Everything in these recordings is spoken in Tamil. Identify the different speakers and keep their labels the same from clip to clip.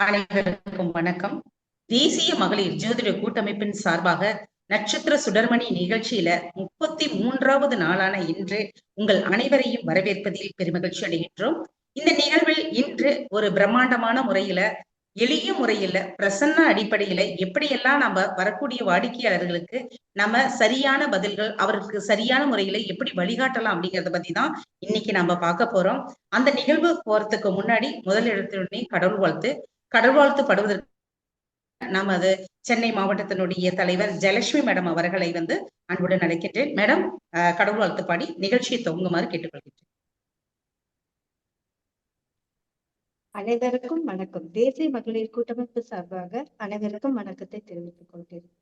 Speaker 1: அனைவருக்கும் வணக்கம். தேசிய மகளிர் ஜோதிட கூட்டமைப்பின் சார்பாக நட்சத்திர சுடர்மணி நிகழ்ச்சியில 33வது நாளான இன்று உங்கள் அனைவரையும் வரவேற்பதில் பெருமகிழ்ச்சி அடைகின்றோம். இந்த நிகழ்வில் இன்று ஒரு பிரம்மாண்டமான முறையில, எளிய முறையில, பிரசன்ன அடிப்படையில எப்படியெல்லாம் நம்ம வரக்கூடிய வாடிக்கையாளர்களுக்கு நம்ம சரியான பதில்கள், அவருக்கு சரியான முறையில எப்படி வழிகாட்டலாம் அப்படிங்கறத பத்தி தான் இன்னைக்கு நம்ம பார்க்க போறோம். அந்த நிகழ்வு போறதுக்கு முன்னாடி முதல் இடத்துடனே கடவுள் வாழ்த்து. கடவுள் வாழ்த்து படுவதற்கு நமது சென்னை மாவட்டத்தினுடைய தலைவர் ஜெயலட்சுமி மேடம் அவர்களை அன்புடன் அழைக்கின்றேன். மேடம், கடவுள் வாழ்த்து பாடி நிகழ்ச்சியை துவங்குமாறு கேட்டுக்கொள்கின்றேன்.
Speaker 2: அனைவருக்கும் வணக்கம். தேசிய மகளிர் கூட்டமைப்பு சார்பாக அனைவருக்கும் வணக்கத்தை தெரிவித்துக் கொள்கிறேன்.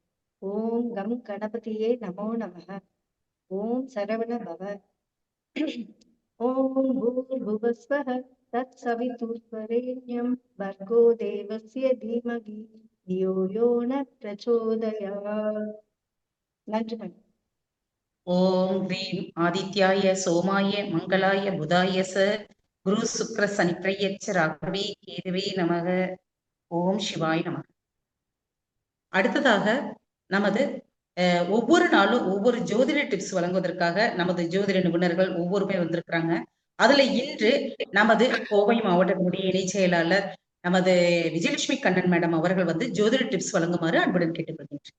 Speaker 2: ஓம் கம் கணபதியே நமோ நமக. ஓம் சரவண பவ. ஓம் பூர்புவஸ்வஹ தத் சவிதுர்வரேண்யம் பர்கோ தேவஸ்ய தீமகி தியோ யோ ந பிரச்சோதயாத். நன்றி மேடம்.
Speaker 1: ஓம் ஹ்ரீம் ஆதித்யாய சோமாய மங்களாய புதாயச குரு சுக்ர சனிப்பிரயச்ச ராகவே கேதுவே நமக. ஓம் சிவாய் நமக. அடுத்ததாக நமது ஒவ்வொரு நாளும் ஒவ்வொரு ஜோதிட டிப்ஸ் வழங்குவதற்காக நமது ஜோதிட நிபுணர்கள் ஒவ்வொருமே வந்திருக்கிறாங்க. அதுல இன்று நமது கோவை மாவட்டத்தினுடைய இணை செயலாளர் நமது விஜயலட்சுமி கண்ணன் மேடம் அவர்கள் ஜோதிட டிப்ஸ் வழங்குமாறு அன்புடன் கேட்டுக்கொள்கின்றேன்.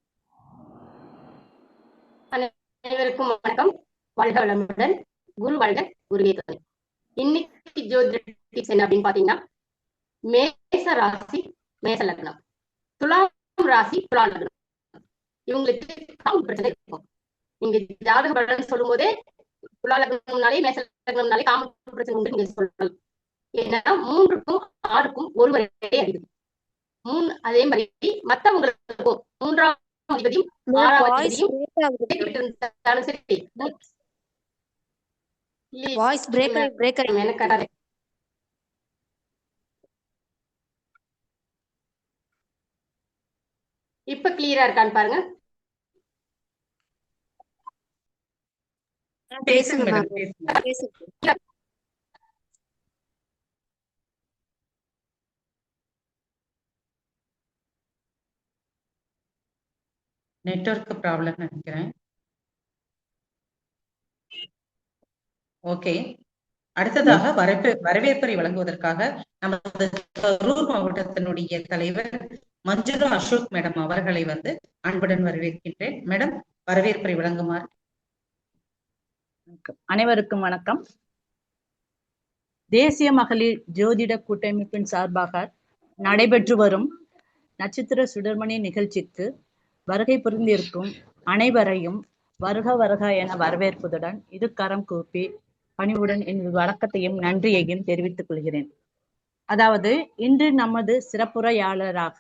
Speaker 3: அனைவருக்கும் வணக்கம். வாழ்க வளமுடன். குரு வாழ்க, குருவே துணை. இன்னைக்கு ஜோதிட டிப்ஸ் என்ன அப்படின்னு பாத்தீங்கன்னா, மேச ராசி மேச லக்னம், துலாம் ராசி துலா லக்னம், இவங்களுக்கு காம பிரச்சனை இருக்கும். நீங்க ஜாதக பலன் சொல்லும் போதே துலா லக்னம்னாலே மேச லக்னம்னாலே காம பிரச்சனை உண்டு நீங்க சொல்லலாம். ஏன்னா 3க்கும் 6க்கும் ஒருவரே அறிவு. அதே மாதிரி மத்தவங்களுக்கும் 3ஆம் அதிபதியும் 6ஆம் அதிபதியும் இப்ப கிளியரா இருக்கான்னு பாருங்க.
Speaker 1: நெட்வொர்க் ப்ராப்ளம் நினைக்கிறேன். ஓகே, அடுத்ததாக வரவேற்பை வழங்குவதற்காக நமது கரூர் மாவட்டத்தினுடைய தலைவர் மஞ்சுளா அசோக் மேடம் அவர்களை அன்புடன் வரவேற்கின்றேன். மேடம், வரவேற்பை வழங்குமாறு.
Speaker 4: அனைவருக்கும் வணக்கம். தேசிய மகளிர் ஜோதிட கூட்டமைப்பின் சார்பாக நடைபெற்று வரும் நட்சத்திர சுடர்மணி நிகழ்ச்சிக்கு வருகை புரிந்திருக்கும் அனைவரையும் வருக வருக என வரவேற்பதுடன் இரு கரம் கூப்பி பணிவுடன் என் வணக்கத்தையும் நன்றியையும் தெரிவித்துக் கொள்கிறேன். அதாவது, இன்று நமது சிறப்புரையாளராக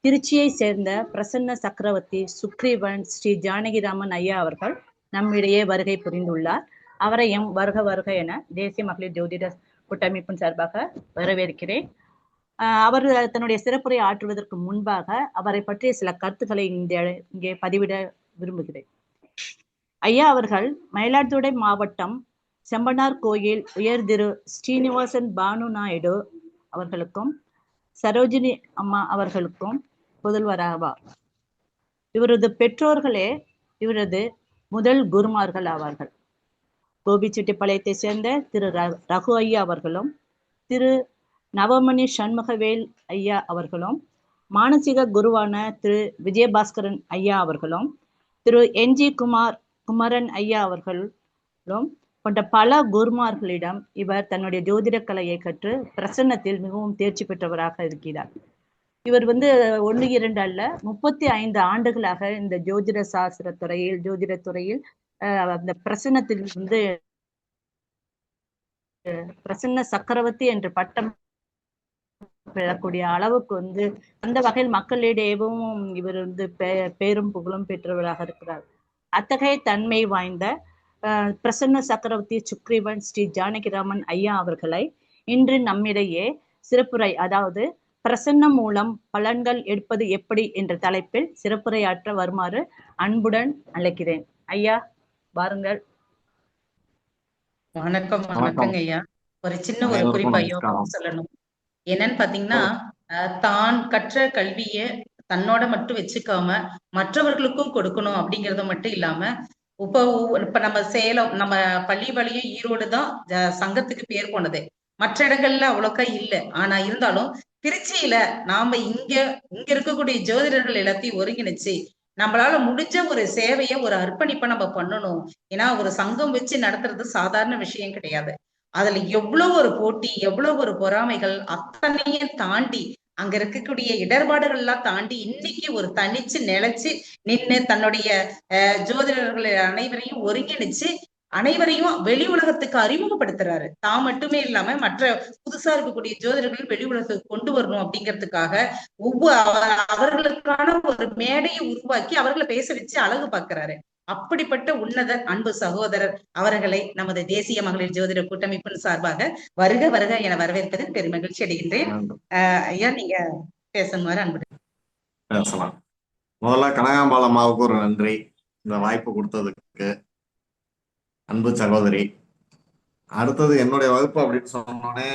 Speaker 4: திருச்சியை சேர்ந்த பிரசன்ன சக்கரவர்த்தி சுக்ரீவன் ஸ்ரீ ஜானகிராமன் ஐயா அவர்கள் நம்மிடையே வருகை புரிந்துள்ளார். அவரையும் வருக வருக என தேசிய மகளிர் ஜோதிட கூட்டமைப்பின் சார்பாக வரவேற்கிறேன். அவர் தன்னுடைய சிறப்புரை ஆற்றுவதற்கு முன்பாக அவரை பற்றிய சில கருத்துக்களை இங்கே பதிவிட விரும்புகிறேன். ஐயா அவர்கள் மயிலாடுதுறை மாவட்டம் செம்பனார் கோயில் உயர் திரு ஸ்ரீனிவாசன் பானு நாயுடு அவர்களுக்கும் சரோஜினி அம்மா அவர்களுக்கும் புதல்வராவார். இவரது பெற்றோர்களே இவரது முதல் குருமார்கள் ஆவார்கள். கோபிச்செட்டிப்பாளையத்தை சேர்ந்த திரு ரகு ஐயா அவர்களும் திரு நவமணி சண்முகவேல் ஐயா அவர்களும், மானசீக குருவான திரு விஜயபாஸ்கரன் ஐயா அவர்களும், திரு NG குமரன் ஐயா அவர்களும் போன்ற பல குருமார்களிடம் இவர் தன்னுடைய ஜோதிட கலையை கற்று பிரசன்னத்தில் மிகவும் தேர்ச்சி பெற்றவராக இருக்கிறார். இவர் 1, 2 அல்ல, 35 ஆண்டுகளாக இந்த ஜோதிட சாஸ்திர துறையில், ஜோதிட துறையில் அந்த பிரசன்னத்தில் பிரசன்ன சக்கரவர்த்தி என்ற பட்டம் பெறக்கூடிய அளவுக்கு அந்த வகையில் மக்களிடையவும் இவர் பேரும் புகழும் பெற்றவராக இருக்கிறார். அத்தகைய தன்மை வாய்ந்த பிரசன்ன சக்கரவர்த்தி சுக்ரீவன் ஸ்ரீ ஜானகிராமன் ஐயா அவர்களை இன்று நம்மிடையே சிறப்புரை, அதாவது பிரசன்னம் மூலம் பலன்கள் எடுப்பது எப்படி என்ற தலைப்பில் சிறப்புரையாற்ற வருமாறு அன்புடன் அழைக்கிறேன். ஐயா, வாருங்கள்.
Speaker 1: வணக்கம். வணக்கங்க ஐயா. ஒரு சின்ன குறிப்பையும் சொல்லணும். என்னன்னு பாத்தீங்கன்னா, தான் கற்ற கல்விய தன்னோட மட்டும் வச்சுக்காம மற்றவர்களுக்கும் கொடுக்கணும் அப்படிங்கறது மட்டும் இல்லாம இப்ப நம்ம சேலம் நம்ம பள்ளிப்பாளையம் ஈரோடு தான் சங்கத்துக்கு பேர் போனது. மற்ற இடங்கள்ல அவ்வளோக்கா இல்ல. ஆனா இருந்தாலும் திருச்சியில நாம இங்க இங்க இருக்கக்கூடிய ஜோதிடர்கள் எல்லாத்தையும் ஒருங்கிணைச்சு நம்மளால முடிஞ்ச ஒரு சேவைய ஒரு அர்ப்பணிப்பை நம்ம பண்ணணும். ஏன்னா ஒரு சங்கம் வச்சு நடத்துறது சாதாரண விஷயம் கிடையாது. அதுல எவ்வளவு ஒரு போட்டி, எவ்வளவு ஒரு பொறாமைகள், அத்தனையும் தாண்டி அங்க இருக்கக்கூடிய இடர்பாடுகள் எல்லாம் தாண்டி இன்னைக்கு ஒரு தனிச்சு நிலைச்சு நின்னு தன்னுடைய ஜோதிடர்கள் அனைவரையும் ஒருங்கிணைச்சு அனைவரையும் வெளி உலகத்துக்கு அறிமுகப்படுத்துறாரு. தான் மட்டுமே இல்லாம மற்ற புதுசா இருக்கக்கூடிய ஜோதிடர்கள் வெளி உலகத்துக்கு கொண்டு வரணும் அப்படிங்கிறதுக்காக அவர்களுக்கான ஒரு மேடையை உருவாக்கி அவர்களை பேச வச்சு அழகு பார்க்கிறாரு. அப்படிப்பட்ட உன்னத அன்பு சகோதரர் அவர்களை நமது தேசிய மகளிர் ஜோதிட கூட்டமைப்பின் சார்பாக வருக வருக என வரவேற்பதில் பெருமகிழ்ச்சி அடைகின்றேன். ஐயா, நீங்க பேசுமாறு அன்பு
Speaker 5: பேசலாம். முதல்ல கனகாம்பாள் அம்மாவுக்கு ஒரு நன்றி, இந்த வாய்ப்பு கொடுத்ததுக்கு, அன்பு சகோதரி. அடுத்தது என்னுடைய வகுப்பு அப்படின்னு சொன்னோடனே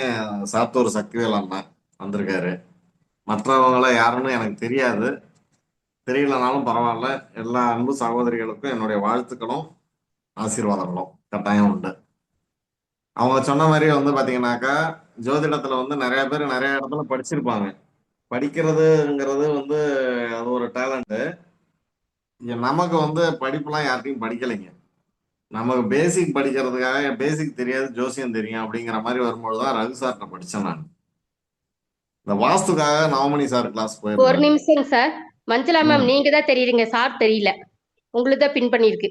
Speaker 5: சாத்தூர் சக்திவேல் அண்ணன் வந்திருக்காரு. மற்றவங்கள யாருன்னு எனக்கு தெரியாது, தெரியலனாலும் பரவாயில்ல. எல்லா அன்பு சகோதரிகளுக்கும் என்னுடைய வாழ்த்துக்களும் ஆசீர்வாதங்களும் கட்டாயம் உண்டு. அவங்க சொன்ன மாதிரி பாத்தீங்கன்னாக்கா ஜோதிடத்துல நிறைய பேர் நிறைய இடத்துல படிச்சிருப்பாங்க. படிக்கிறதுங்கிறது அது ஒரு டேலண்ட். நமக்கு படிப்புலாம் யார்ட்டையும் படிக்கலைங்க. நமக்கு பேசிக் படிக்கிறதுக்காக பேசிக் தெரியாது, ஜோசியம் தெரியும் அப்படிங்கிற மாதிரி வரும்பொழுதுதான் ரகு சார்ட்ட படிச்சேன். நான் இந்த வாஸ்துக்காக நவமணி சார் கிளாஸ்
Speaker 3: ஒரு
Speaker 5: போயிருந்தேன்.
Speaker 3: நிமிஷம் சார். மஞ்சளா மேம் நீங்க தான் தெரியுறீங்க, சார் தெரியல. உங்களுக்கு தான் பின் பண்ணிருக்கு.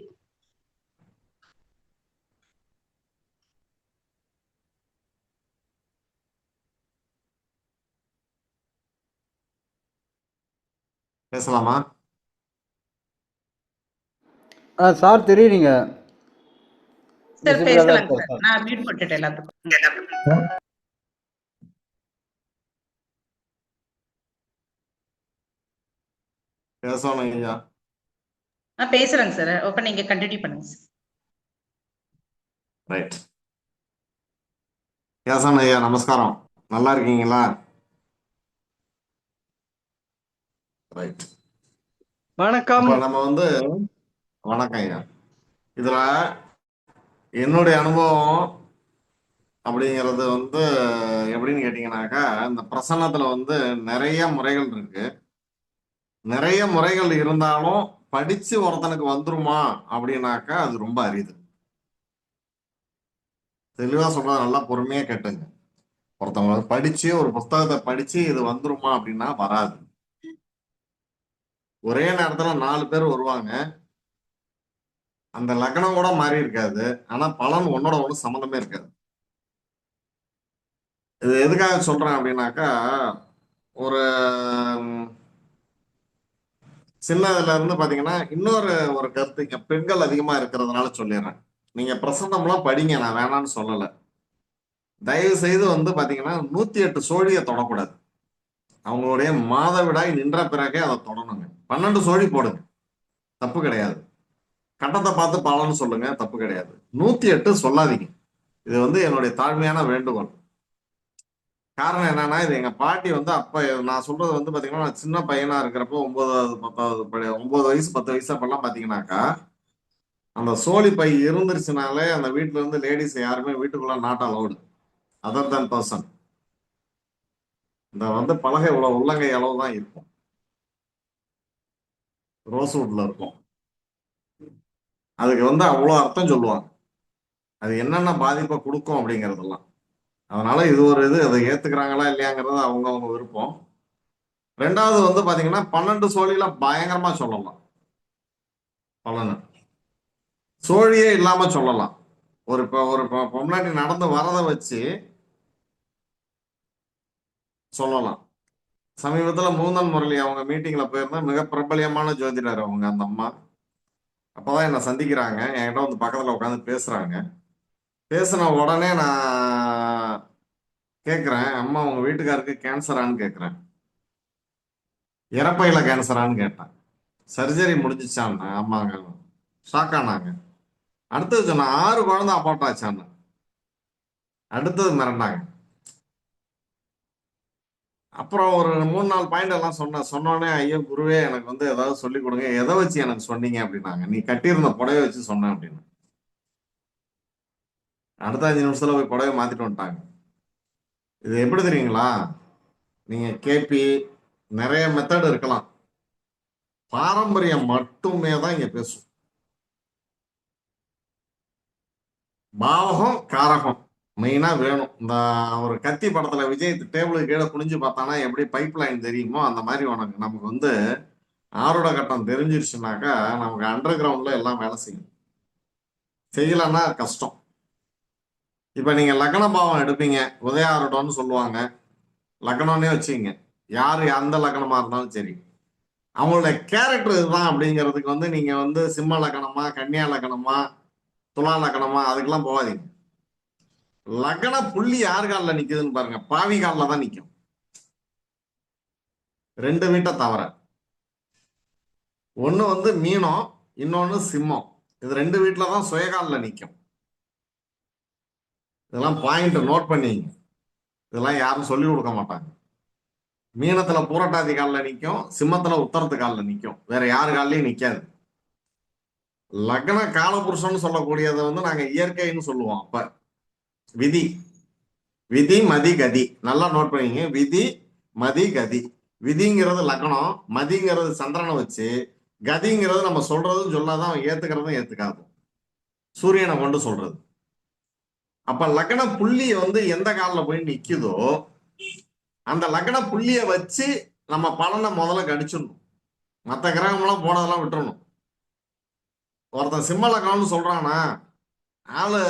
Speaker 5: பேசலாமா?
Speaker 6: சார் தெரியுறீங்க.
Speaker 1: சார் பேசலாம் சார். நான் மியூட் போட்டுட்டேன் எல்லாத்துக்கும்.
Speaker 5: பேசணும் ஐயா.
Speaker 1: நான் பேசுறேங்க சார். அப்ப நீங்க கண்டினியூ பண்ணுங்க சார்.
Speaker 5: ரைட். பேசணும் ஐயா, நமஸ்காரம். நல்லா இருக்கீங்களா? ரைட்.
Speaker 6: வணக்கம்.
Speaker 5: நம்ம வணக்கம் ஐயா. இதுல என்னுடைய அனுபவம் அப்படிங்கிறது எப்படின்னு கேட்டீங்கன்னாக்கா, இந்த பிரசன்னத்துல நிறைய முறைகள் இருக்கு. நிறைய முறைகள் இருந்தாலும் படிச்சு ஒருத்தனுக்கு வந்துருமா அப்படின்னாக்கா அது ரொம்ப அரிது. தெளிவா சொல்றத நல்லா பொறுமையா கேட்டுங்க. ஒருத்தவங்க படிச்சு ஒரு புஸ்தகத்தை படிச்சு இது வந்துருமா அப்படின்னா வராது. ஒரே நேரத்துல 4 பேர் வருவாங்க, அந்த லக்னம் கூட மாறி இருக்காது, ஆனா பலன் ஒன்னோட ஒண்ணு சம்மந்தமே இருக்காது. இது எதுக்காக சொல்றேன் அப்படின்னாக்கா, ஒரு சின்னதுல இருந்து பாத்தீங்கன்னா இன்னொரு கருத்து பெண்கள் அதிகமா இருக்கிறதுனால சொல்லிடுறேன். நீங்க பிரசன்னம்லாம் படிங்க, நான் வேணான்னு சொல்லல. தயவு செய்து பாத்தீங்கன்னா 108 சோழியை தொடக்கூடாது. அவங்களுடைய மாதவிடாய் நின்ற பிறகே அதை தொடணுங்க. 12 சோழி போடுங்க, தப்பு கிடையாது. கட்டத்தை பார்த்து பலன்னு சொல்லுங்க, தப்பு கிடையாது. 108 சொல்லாதீங்க. இது என்னுடைய தாழ்மையான வேண்டுகோள். காரணம் என்னன்னா, இது எங்க பாட்டி அப்ப நான் சொல்றது பாத்தீங்கன்னா, நான் சின்ன பையனா இருக்கிறப்போ 9வது 10வது 9 வயசு 10 வயசு அப்பெல்லாம் பாத்தீங்கன்னாக்கா, அந்த சோழி பை இருந்துருச்சுனாலே அந்த வீட்டுல இருந்து லேடிஸ் யாருமே வீட்டுக்குள்ள not allowed, other than person. இந்த பலகை இவ்வளவு உள்ளங்கை அளவு தான் இருக்கும், ரோஸ்வுட்ல இருக்கும். அதுக்கு அவ்வளவு அர்த்தம் சொல்லுவாங்க, அது என்னென்ன பாதிப்பை கொடுக்கும் அப்படிங்கறதெல்லாம். அதனால இது ஒரு அதை ஏத்துக்கிறாங்களா இல்லையாங்கிறது அவங்கவுங்க விருப்பம். ரெண்டாவது பாத்தீங்கன்னா 12 சோழியில பயங்கரமா சொல்லலாம் பலனு. சோழியே இல்லாம சொல்லலாம். ஒரு பொம்னாட்டி நடந்து வரதை வச்சு சொல்லலாம். சமீபத்துல மூந்தன் முரளி அவங்க மீட்டிங்ல போயிருந்தா, மிக பிரபலியமான ஜோதிடர் அவங்க, அந்த அம்மா. அப்பதான் என்ன சந்திக்கிறாங்க, என்கிட்ட பக்கத்துல உட்காந்து பேசுறாங்க. பேசின உடனே நான் கேட்கிறேன், அம்மா உங்க வீட்டுக்காருக்கு கேன்சரான்னு கேட்கிறேன். இறப்பையில கேன்சரான்னு கேட்டேன். சர்ஜரி முடிஞ்சிச்சான்னு. ஆமாங்க. ஷாக் ஆனாங்க. அடுத்தது சொன்ன 6 குழந்தை அபார்ட் ஆச்சான்னு. அடுத்தது மிரண்டாங்க. அப்புறம் ஒரு 3-4 பாயிண்ட் எல்லாம் சொன்னோடனே ஐயோ குருவே எனக்கு வந்து ஏதாவது சொல்லி கொடுங்க, எதை வச்சு எனக்கு சொன்னீங்க அப்படின்னாங்க. நீ கட்டியிருந்த புடவை வச்சு சொன்னேன் அப்படின்னு. அடுத்த 5 நிமிஷத்துல போய் புடவை மாத்திட்டு வந்துட்டாங்க. இது எப்படி தெரியுங்களா? நீங்க கேபி நிறைய மெத்தட் இருக்கலாம், பாரம்பரியம் மட்டுமே தான் இங்க பேசும். பாவகம் காரகம் மெயினா வேணும். இந்த ஒரு கத்தி படத்துல விஜய் டேபிளுக்கு கீழே குனிஞ்சு பார்த்தானா எப்படி பைப் லைன் தெரியுமோ, அந்த மாதிரி நமக்கு வந்து ஆரோட கட்டம் தெரிஞ்சிருச்சுனாக்கா நமக்கு அண்டர் கிரவுண்ட்ல எல்லாம் வேலை செய்யும். செய்யலன்னா கஷ்டம். இப்ப நீங்க லக்ன பாவம் எடுப்பீங்க, உதய ஆரோடம்னு சொல்லுவாங்க, லக்னம்னே வச்சுங்க, யாரு அந்த லக்னமா இருந்தாலும் சரி, அவங்களோட கேரக்டர் இதுதான் அப்படிங்கிறதுக்கு வந்து நீங்க வந்து சிம்ம லக்னமா, கன்னியா லக்னமா, துலா லக்னமா அதுக்கெல்லாம் போகாதீங்க. லக்ன புள்ளி யார் காலில் நிக்குதுன்னு பாருங்க, பாவி காலில் தான் நிக்கும். 2 வீட்டை தவிர ஒண்ணு வந்து மீனம், இன்னொன்னு சிம்மம். இது 2 வீட்டுல தான் சுயகாலில் நிக்கும். இதெல்லாம் பாயிண்ட் நோட் பண்ணிங்க. இதெல்லாம் யாரும் சொல்லி கொடுக்க மாட்டாங்க. மீனத்துல பூரட்டாதி காலில் நிக்கும், சிம்மத்துல உத்தரத்து காலில் நிக்கும், வேற யாரு காலிலையும் நிக்காது. லக்ன காலபுருஷன் சொல்லக்கூடியதை வந்து நாங்க இயற்கைன்னு சொல்லுவோம். அப்ப விதி, விதி மதி கதி நல்லா நோட் பண்ணிங்க. விதி மதி கதி. விதிங்கிறது லக்னம், மதிங்கிறது சந்திரனை வச்சு, கதிங்கிறது நம்ம சொல்றதும் சொல்லாதான் ஏத்துக்கிறதும் ஏத்துக்காதும், சூரியனை கொண்டு சொல்றது. அப்ப லக்ன புள்ளி வந்து எந்த காலில் போய் நிக்குதோ அந்த லக்ன புள்ளிய வச்சு நம்ம பலனை முதல்ல கணிச்சிடணும். மற்ற கிரகம்லாம் போனதெல்லாம் விட்டுறணும். ஒருத்தன் சிம்ம லக்னம்னு சொல்றானா, ஆளு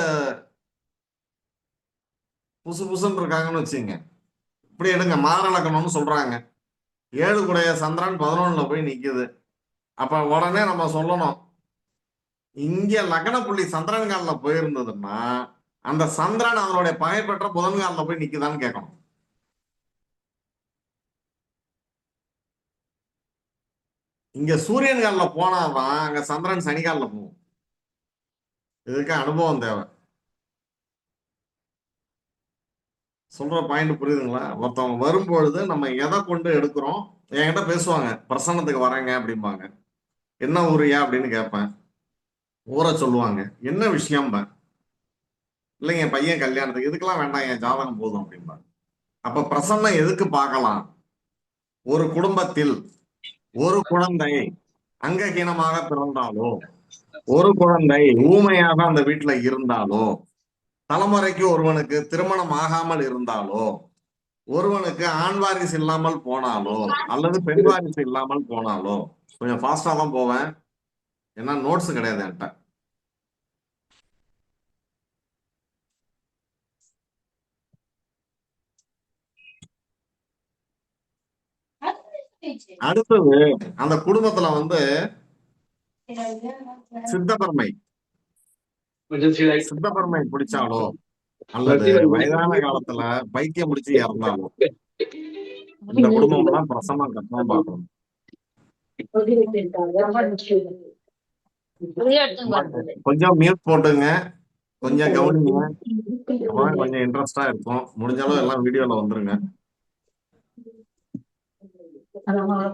Speaker 5: புசு புசுன்னு இருக்காங்கன்னு வச்சுங்க. இப்படி எடுங்க, மார லக்னம்னு சொல்றாங்க, 7 கூடைய சந்திரன் 11ல போய் நிக்குது. அப்ப உடனே நம்ம சொல்லணும், இங்க லக்ன புள்ளி சந்திரன் காலில் போயிருந்ததுன்னா அந்த சந்திரன் அதனுடைய பகை பெற்ற புதன் காலில் போய் நிக்குதான்னு கேட்கணும். இங்க சூரியன் காலில் போனாதான் அங்க சந்திரன் சனி காலில் போகும். இதுக்கு அனுபவம் தேவை. சொல்ற பாயிண்ட் புரியுதுங்களா? ஒருத்தவங்க வரும்பொழுது நம்ம எதை கொண்டு எடுக்கிறோம். என்கிட்ட பேசுவாங்க, பிரசன்னத்துக்கு வரேங்க அப்படிம்பாங்க. என்ன ஊரியா அப்படின்னு கேட்பேன். ஊரை சொல்லுவாங்க. என்ன விஷயம்? இல்லைங்க என் பையன் கல்யாணத்துக்கு, இதுக்கெல்லாம் வேண்டாம் என் ஜாதகம் போதும் அப்படிம்பாங்க. அப்ப பிரசன்னம் எதுக்கு பார்க்கலாம்? ஒரு குடும்பத்தில் ஒரு குழந்தை அங்கஹீனமாக பிறந்தாலோ, ஒரு குழந்தை ஊமையாக அந்த வீட்டுல இருந்தாலோ, தலைமுறைக்கு ஒருவனுக்கு திருமணம் ஆகாமல் இருந்தாலோ, ஒருவனுக்கு ஆண் வாரிசு இல்லாமல் போனாலோ, அல்லது பெண் வாரிசு இல்லாமல் போனாலோ, கொஞ்சம் ஃபாஸ்டா தான் போவேன் ஏன்னா நோட்ஸ் கிடையாது என்கிட்ட. அடுத்தது அந்த குடும்பத்துல வந்து சித்தபர்மை பிடிச்சாலோ, அல்லது வயதான காலத்துல பைத்தியம் பிடிச்சு இறந்தாலோ, இந்த குடும்பம் எல்லாம் பிரசன்னம் கட்டணும் பார்க்கணும். கொஞ்சம் மியூட் போட்டுங்க, கொஞ்சம் கவனிங்க, கொஞ்சம் இன்ட்ரெஸ்டா இருக்கும். முடிஞ்ச அளவு எல்லாம் வீடியோல வந்துருங்க.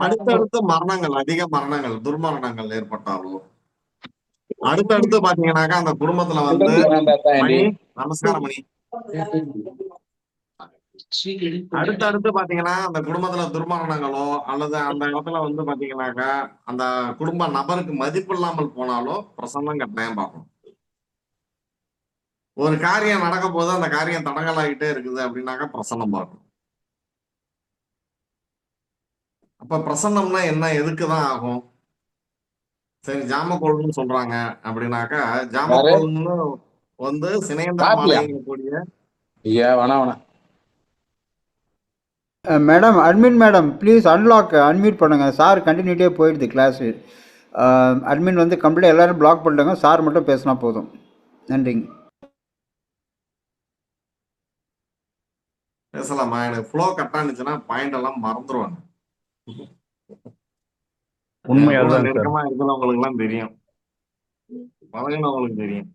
Speaker 5: அடுத்தடுத்து மரணங்கள், அதிக மரணங்கள், துர்மரணங்கள் ஏற்பட்டாலோ, அடுத்தடுத்து பாத்தீங்கன்னாக்கா அந்த குடும்பத்துல வந்து மணி, நமஸ்காரம் மணி, அடுத்தடுத்து பாத்தீங்கன்னா அந்த குடும்பத்துல துர்மரணங்களோ அல்லது அந்த இடத்துல வந்து பாத்தீங்கன்னாக்கா அந்த குடும்ப நபருக்கு மதிப்பு இல்லாமல் போனாலோ பிரசன்னம் கட்டாயம் பார்க்கணும். ஒரு காரியம் நடக்கும் போது அந்த காரியம் தடங்கலாகிட்டே இருக்குது அப்படின்னாக்கா பிரசன்னம் பார்க்கணும். அப்ப பிரசன்னம்னா என்ன, எதுக்குதான் ஆகும்? சரி ஜாமக்கோள்னு சொல்றாங்க அப்படின்னாக்கா, ஜாமக்கோள்னு வந்து சினேந்திர மாலைங்கக்கூடிய
Speaker 6: madam, admin madam please unmute பண்ணுங்க. சார் கண்டினியூட்டியே போயிடுது கிளாஸு. அட்மின் வந்து கம்ப்ளீட்டாக எல்லாரும் பிளாக் பண்ணிட்டாங்க, சார் மட்டும் பேசினா போதும். நன்றிங்க.
Speaker 5: பேசலாமா? எனக்கு ஃப்ளோ கட் ஆனிச்சுன்னா பாயிண்ட் எல்லாம் மறந்துடுவாங்க.
Speaker 7: உண்மையாதான்
Speaker 5: நெருக்கமா இருக்கிறவங்களுக்கு எல்லாம் தெரியும், பழகினவங்களுக்கு தெரியும்.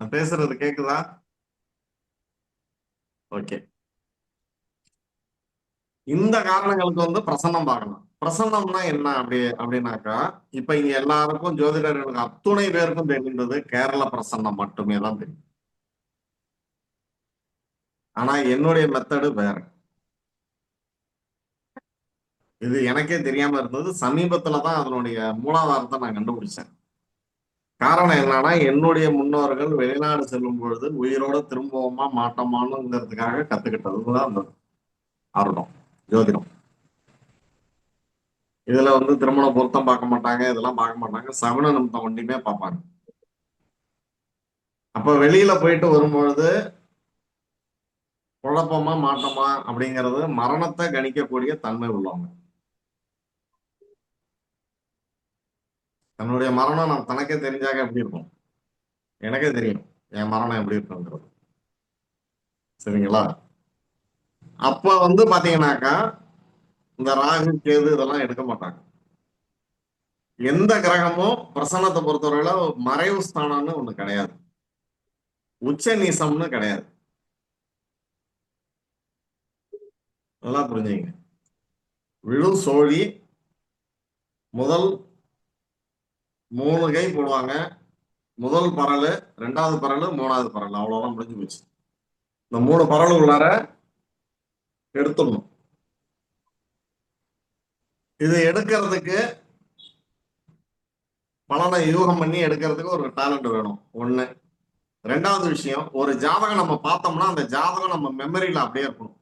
Speaker 5: நான் பேசுறது கேக்குதா? ஓகே. இந்த காரணங்களுக்கு வந்து பிரசன்னம் பார்க்கணும். பிரசன்னம்னா என்ன அப்படின்னாக்கா, இப்ப இங்க எல்லாருக்கும் ஜோதிடர்களுக்கு அத்துணை பேருக்கும் தெரிந்தது கேரள பிரசன்னம் மட்டுமே தான் தெரியும். ஆனா என்னுடைய மெத்தடு வேற. இது எனக்கே தெரியாம இருந்தது. சமீபத்துலதான் அதனுடைய மூலாதாரத்தை நான் கண்டுபிடிச்சேன். காரணம் என்னன்னா, என்னுடைய முன்னோர்கள் வெளிநாடு செல்லும் பொழுது உயிரோட திரும்பவுமா மாட்டோமானுங்கிறதுக்காக கத்துக்கிட்டதுதான் அந்த ஆர்வம் ஜோதிடம். இதுல வந்து திருமண பொருத்தம் பார்க்க மாட்டாங்க, இதெல்லாம் பார்க்க மாட்டாங்க. சகுன நிமித்தம் ஒன்றுமே பார்ப்பாங்க. அப்ப வெளியில போயிட்டு வரும்பொழுது குழப்பமா மாட்டோமா அப்படிங்கிறது மரணத்தை கணிக்கக்கூடிய தன்மை உள்ளவங்க. தன்னுடைய மரணம் நான் தனக்கே தெரிஞ்சாக எப்படி இருக்கும், எனக்கே தெரியும் என் மரணம் எப்படி இருக்குங்கிறது. சரிங்களா? அப்ப வந்து பாத்தீங்கன்னாக்கா இந்த ராகு கேது இதெல்லாம் எடுக்க மாட்டாங்க. எந்த கிரகமும் பிரசன்னத்தை பொறுத்தவரையில மறைவு ஸ்தானம்னு ஒண்ணு கிடையாது, உச்ச நீசம்னு கிடையாது. நல்லா புரிஞ்சுங்க. விழு சோழி முதல் 3 கை போடுவாங்க. முதல் பரல், 2வது பரல், 3வது பரல், அவ்வளவுதான் முடிஞ்சு போச்சு. இந்த 3 பரல் உள்ளார எடுத்துடணும். இது எடுக்கிறதுக்கு பலனை யூகம் பண்ணி எடுக்கிறதுக்கு ஒரு டேலண்ட் வேணும் ஒண்ணு. 2வது விஷயம், ஒரு ஜாதகம் நம்ம பார்த்தோம்னா அந்த ஜாதகம் நம்ம மெமரியில அப்படியே இருக்கணும்.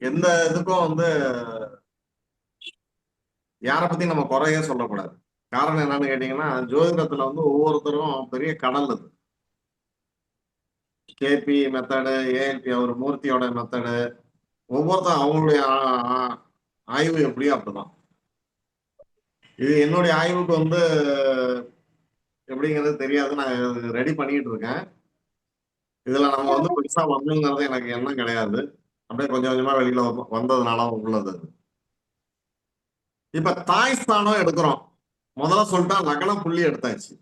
Speaker 5: எந்த இதுக்கும் வந்து யாரை பத்தி நம்ம குறைய சொல்லக்கூடாது. காரணம் என்னன்னு கேட்டீங்கன்னா, ஜோதிடத்துல வந்து ஒவ்வொருத்தரும் பெரிய கடல். அது கேபி மெத்தடு, ஏஎல்பி அவர் மூர்த்தியோட மெத்தடு, ஒவ்வொருத்தரும் அவங்களுடைய ஆய்வு எப்படியோ அப்படிதான். இது என்னுடைய ஆய்வுக்கு வந்து எப்படிங்கிறது தெரியாது, நான் ரெடி பண்ணிட்டு இருக்கேன். இதுல நம்ம வந்து பெருசா வரணுங்கிறது எனக்கு எண்ணம் கிடையாது. அப்படியே கொஞ்சம் கொஞ்சமா வெளியில வந்ததுனால உள்ளது. இப்ப தாய் ஸ்தானம் எடுக்கிறோம். முதல்ல சொல்லிட்டா லக்ன புள்ளி எடுத்தாச்சு.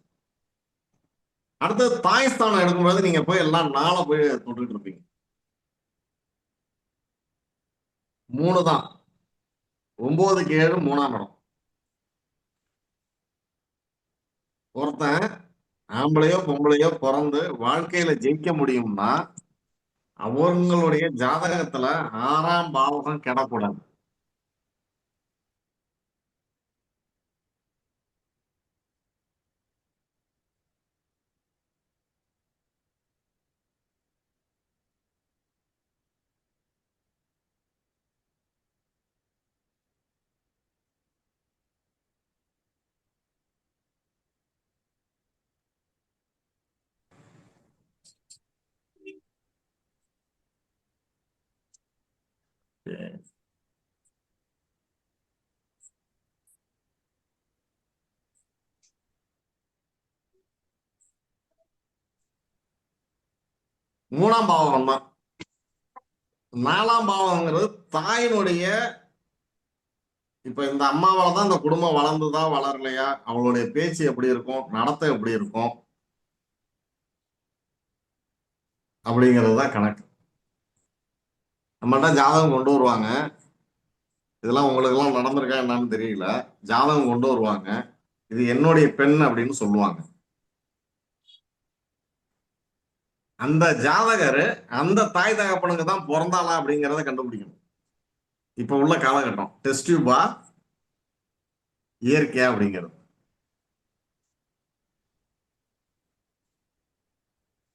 Speaker 5: அடுத்தது தாய் ஸ்தானம் எடுக்கும்போது நீங்க போய் எல்லாம் நாளை போய் தொட்டுட்டு இருப்பீங்க. 3 தான். 9க்கு 7 3ஆம் இடம். ஒருத்தன் ஆம்பளையோ பொம்பளையோ பிறந்து வாழ்க்கையில ஜெயிக்க முடியும்னா அவங்களுடைய ஜாதகத்துல 6ஆம் பாவகம் கெடக்கூடாது. மூணாம் பாவகம் தான். 4ஆம் பாவம்ங்கிறது தாயினுடைய, இப்ப இந்த அம்மாவால தான் இந்த குடும்பம் வளர்ந்துதா வளரலையா, அவளுடைய பேச்சு எப்படி இருக்கும், நடத்தை எப்படி இருக்கும் அப்படிங்கிறது தான் கணக்கு. நம்மகிட்ட ஜாதகம் கொண்டு வருவாங்க. இதெல்லாம் உங்களுக்கு எல்லாம் நடந்திருக்கா என்னன்னு தெரியல. ஜாதகம் கொண்டு வருவாங்க, இது என்னுடைய பெண் அப்படின்னு சொல்லுவாங்க. அந்த ஜாதகர் அந்த தாய் தகப்பனுக்கு தான் பிறந்தாளா அப்படிங்கிறத கண்டுபிடிக்கணும். இப்ப உள்ள காலகட்டம் டெஸ்ட் டியூபா இயற்கையா அப்படிங்கிறது.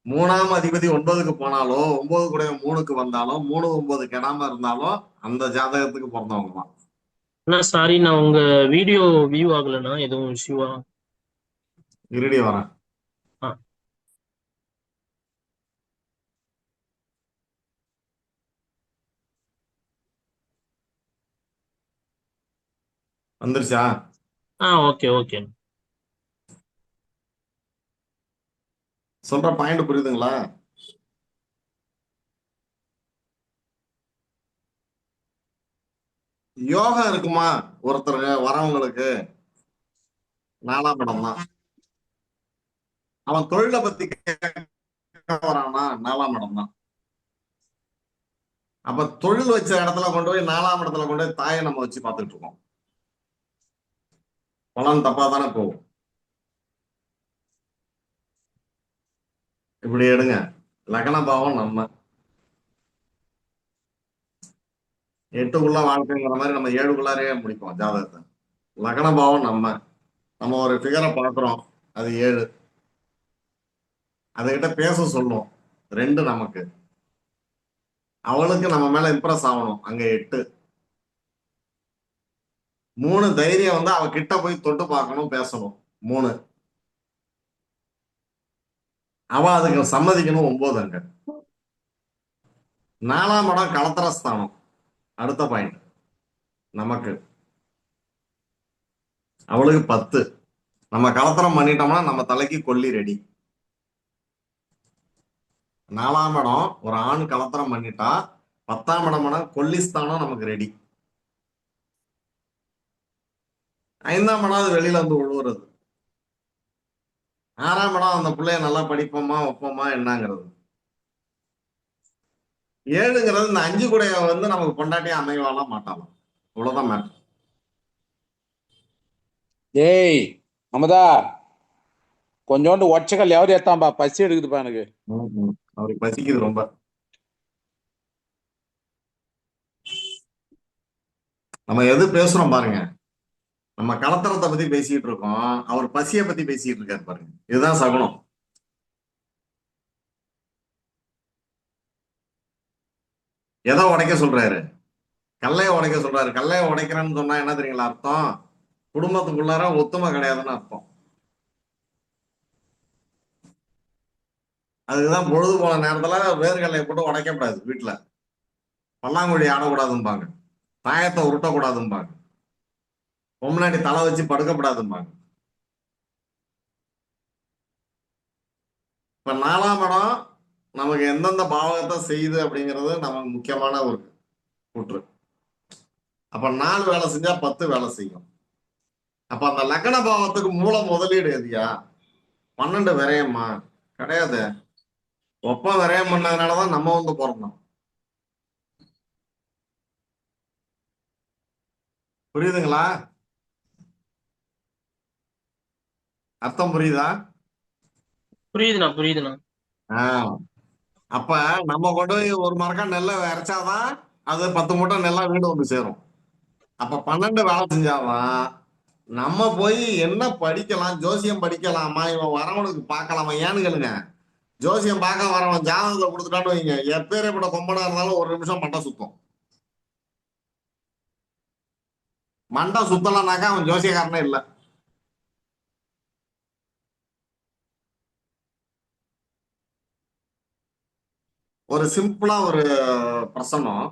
Speaker 5: 3ஆம் அதிபதி 9க்கு போனாலோ 9 கூட 3க்கு வந்தாலும் 3 9 கெடாம இருந்தாலும் அந்த ஜாதகத்துக்கு பிறந்தவங்க தான்.
Speaker 7: அண்ணா சாரி, நான் உங்க வீடியோ வியூ ஆகலண்ணா, எதுவும் இஷ்யூவா?
Speaker 5: இருடி வரேன்.
Speaker 7: ஆ.
Speaker 5: வந்துருச்சா?
Speaker 7: Okay okay.
Speaker 5: சொல்ற பாயிண்ட் புரியுதுங்களா? யோகம் இருக்குமா ஒருத்தருக்கு வரவங்களுக்கு? 4ஆம் இடம் தான். அவன் தொழிலை பத்தி கேட்க வரானா 4ஆம் இடம் தான். அப்ப தொழில் வச்ச இடத்துல கொண்டு போய் 4ஆம் இடத்துல கொண்டு போய் தாயை நம்ம வச்சு பார்த்துட்டு இருக்கோம். பலன் தப்பா தானே போகும். இப்படி எடுங்க. லக்ன பாவம் நம்ம 8க்குள்ள வாழ்க்கைங்கிற மாதிரி நம்ம 7க்குள்ளாரே முடிப்போம் ஜாதகத்தை. லக்ன பாவம் நம்ம ஒரு ஃபிகரை பார்க்குறோம், அது 7. அதுகிட்ட பேச சொல்லுவோம், 2 நமக்கு. அவளுக்கு நம்ம மேல இம்ப்ரெஸ் ஆகணும், அங்க 8. 3 தைரியம் வந்து அவ கிட்ட போய் தொட்டு பார்க்கணும், பேசணும், 3. அவ அதுக்கு சம்மதிக்கணும், 9 அங்க. 4ஆம் இடம் கலத்திரஸ்தானம். அடுத்த பாயிண்ட் நமக்கு. அவளுக்கு 10. நம்ம கலத்திரம் பண்ணிட்டோம்னா நம்ம தலைக்கு கொல்லி ரெடி. 4ஆம் இடம் ஒரு ஆண் கலத்திரம் பண்ணிட்டா 10ஆம் இடம் கொல்லிஸ்தானம் நமக்கு ரெடி. 5ஆம் இடம் அது வெளியில வந்து உழுவுறது. 6ஆம் இடம் அந்த பிள்ளைய நல்லா படிப்போமா வைப்போமா என்னங்கிறது. 7ங்கிறது இந்த 5 கூட வந்து நமக்கு பொண்டாட்டியா அமைவாலாம் மாட்டாலாம். இவ்வளவுதான் மேட்டர்.
Speaker 8: ஏய் அமுதா, கொஞ்சோண்டு ஒச்சக்கல் எவரு ஏத்தாம்பா, பசி எடுக்குதுப்பா எனக்கு.
Speaker 5: அவருக்கு பசிக்குது ரொம்ப. நம்ம எது பேசுறோம் பாருங்க. நம்ம கலத்தரத்தை பத்தி பேசிட்டு இருக்கோம், அவர் பசியை பத்தி பேசிட்டு இருக்காரு பாருங்க. இதுதான் சகுனம். எதை உடைக்க சொல்றாரு? கல்லைய உடைக்க சொல்றாரு. கல்லைய உடைக்கிறேன்னு சொன்னா என்ன தெரியுங்களா அர்த்தம்? குடும்பத்துக்குள்ளார ஒத்துமை கிடையாதுன்னு அர்த்தம். அதுக்குதான் பொழுது போன நேரத்துல வேர்கல்லையை போட்டு உடைக்கப்படாது. வீட்டுல பல்லாங்குழி ஆடக்கூடாதும்பாங்க, தாயத்தை உருட்டக்கூடாதும்பாங்க, பொம்னாடி தலை வச்சு படுக்கப்படாதும்பாங்க. இப்ப 4ஆம் இடம் நமக்கு எந்தெந்த பாவகத்தை செய்யுது அப்படிங்கிறது நமக்கு முக்கியமான ஒரு கூற்று. அப்ப 4 வேலை செஞ்சா 10 வேலை செய்யும். அப்ப அந்த லக்ன பாவத்துக்கு மூல முதலீடு எதியா? 12 விரயமா? கிடையாது. ஒப்ப விரயம் பண்ணதுனாலதான் நம்ம வந்து பிறந்தோம். புரியுதுங்களா? அர்த்தம் புரியுதா?
Speaker 7: புரியுதுண்ணா.
Speaker 5: அப்ப நம்ம கொண்டு போய் ஒரு மரக்கா நெல்லை இறைச்சாதான் அது 10 மூட்டை நெல்லா வீடு வந்து சேரும். அப்ப 12 வேலை செஞ்சாதான் நம்ம போய் என்ன படிக்கலாம், ஜோசியம் படிக்கலாமா, இவன் வரவனுக்கு பார்க்கலாமா. ஏன்னு கேளுங்க, ஜோசியம் பார்க்க வரவன் ஜாதகத்தை கொடுத்துட்டான்னு வைங்க, எப்பேற்பட்ட கொம்பனா இருந்தாலும் ஒரு நிமிஷம் மண்டை சுத்தம். மண்டை சுத்தலனாக்கா அவன் ஜோசியக்காரனே இல்லை. ஒரு சிம்பிளா ஒரு பிரசனம்.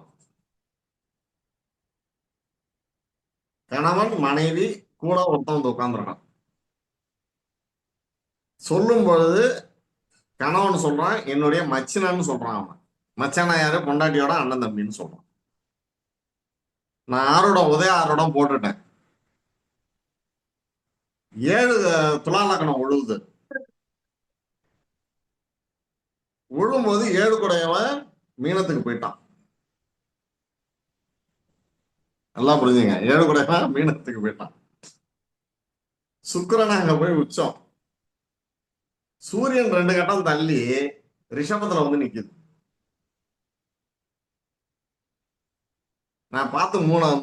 Speaker 5: கணவன் மனைவி கூட ஒருத்தன் வந்து உட்கார்ந்துருக்கான். சொல்லும் பொழுது கணவன் சொல்றான் என்னுடைய மச்சினன்னு சொல்றான். அவன் மச்சானா யாரு? பொண்டாட்டியோட அண்ணன் தம்பின்னு சொல்றான். நான் உதய போட்டுட்டேன். 7 துலா லக்னம் உழுவுது. உழும்போது 7 கூடையவன் மீனத்துக்கு போயிட்டான். நல்லா புரிஞ்சுங்க, 7 கூடையவன் மீனத்துக்கு போயிட்டான். சுக்கிரன் அங்க போய் உச்சம். சூரியன் 2 கட்டம் தள்ளி ரிஷபத்துல வந்து நிக்குது. நான் பார்த்து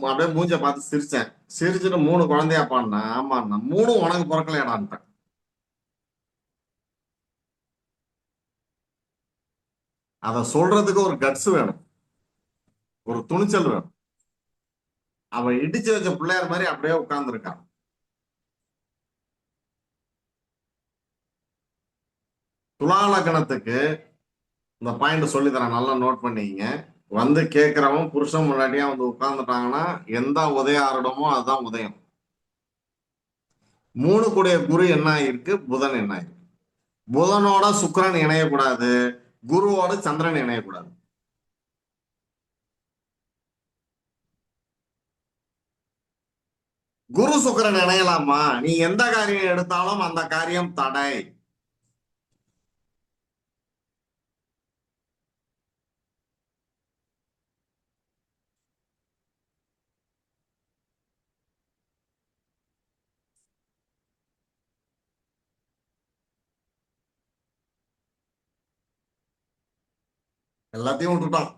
Speaker 5: அப்படியே மூஞ்ச பார்த்து சிரிச்சேன். சிரிச்சுட்டு 3 குழந்தையாப்பான்னா, ஆமாண்ணா 3 உனக்கு பிறக்கலையாடான்ட்டேன். அத சொல்றதுக்கு ஒரு கட்ஸ் வேணும், ஒரு துணிச்சல் வேணும். அவ இடிச்சு வச்ச பிள்ளையார் மாதிரி அப்படியே உட்கார்ந்துருக்கான். துலா லக்னத்துக்கு இந்த பாயிண்ட் சொல்லி தரேன், நல்லா நோட் பண்ணிங்க. வந்து கேட்கிறவன் புருஷன் முன்னாடியா வந்து உட்கார்ந்துட்டாங்கன்னா எந்த உதய ஆருடமோ அதுதான் உதயம். 3 கூடிய குரு என்ன ஆயிருக்கு? புதன் என்ன ஆயிருக்கு? புதனோட சுக்கிரன் இணையக்கூடாது, குருவோட சந்திரன் இணையக்கூடாது. குரு சுக்கிரன் இணையலாமா? நீ எந்த காரியம் எடுத்தாலும் அந்த காரியம் தடை. எல்லாத்தையும் விட்டுட்டான்.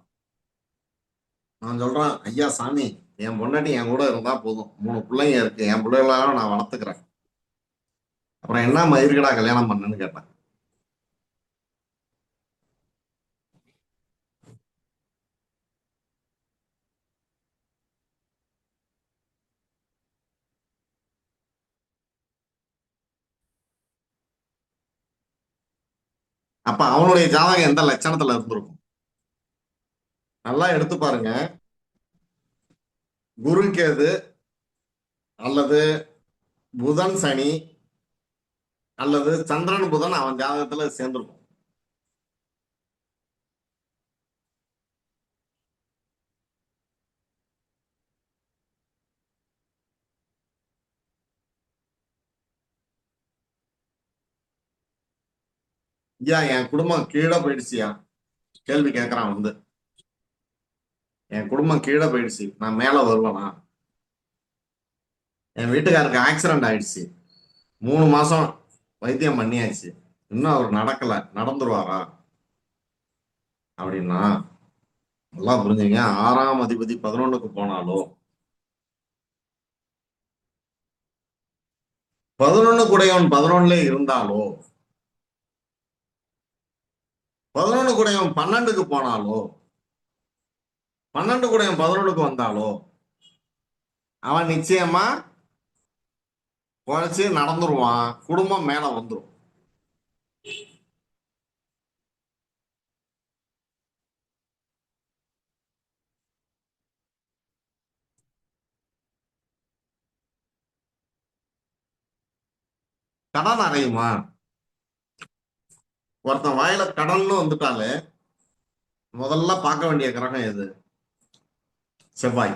Speaker 5: நான் சொல்றேன், ஐயா சாமி, என் பொண்டாட்டி என் கூட இருந்தா போதும், 3 பிள்ளைங்க இருக்கு, என் பிள்ளைகளால நான் வளர்த்துக்கிறேன், அப்புறம் என்ன மயிருக்கடா கல்யாணம் பண்ணுன்னு கேட்டேன். அப்ப அவனுடைய ஜாதகம் எந்த லட்சணத்துல இருந்திருக்கும்? நல்லா எடுத்து பாருங்க. குரு கேது அல்லது புதன் சனி அல்லது சந்திரன் புதன் அவன் ஜாதகத்துல சேர்ந்திருக்கும். ஐயா என் குடும்பம் கீழே போயிடுச்சியா, கேள்வி கேட்கறான் வந்து. என் குடும்பம் கீழே போயிடுச்சு, நான் மேல வருவேனா? என் வீட்டுக்காருக்கு ஆக்சிடென்ட் ஆயிடுச்சு, 3 மாசம் வைத்தியம் பண்ணியாச்சு, இன்னும் அவர் நடக்கல, நடந்துருவாரா அப்படின்னா, நல்லா புரிஞ்சுங்க. 6ஆம் அதிபதி 11க்கு போனாலோ, 11 கூடையவன் 11ல இருந்தாலோ, 11 கூடையவன் 12க்கு போனாலோ, 12 கூடையவன் 11க்கு வந்தாலோ, அவன் நிச்சயமா குறைச்சு நடந்துருவான், குடும்பம் மேல வந்துரும். கடன் அடையுமா? ஒருத்தன் வாயில கடன்னு வந்துட்டாலே முதல்ல பார்க்க வேண்டிய கிரகம் எது? செவ்வாய்.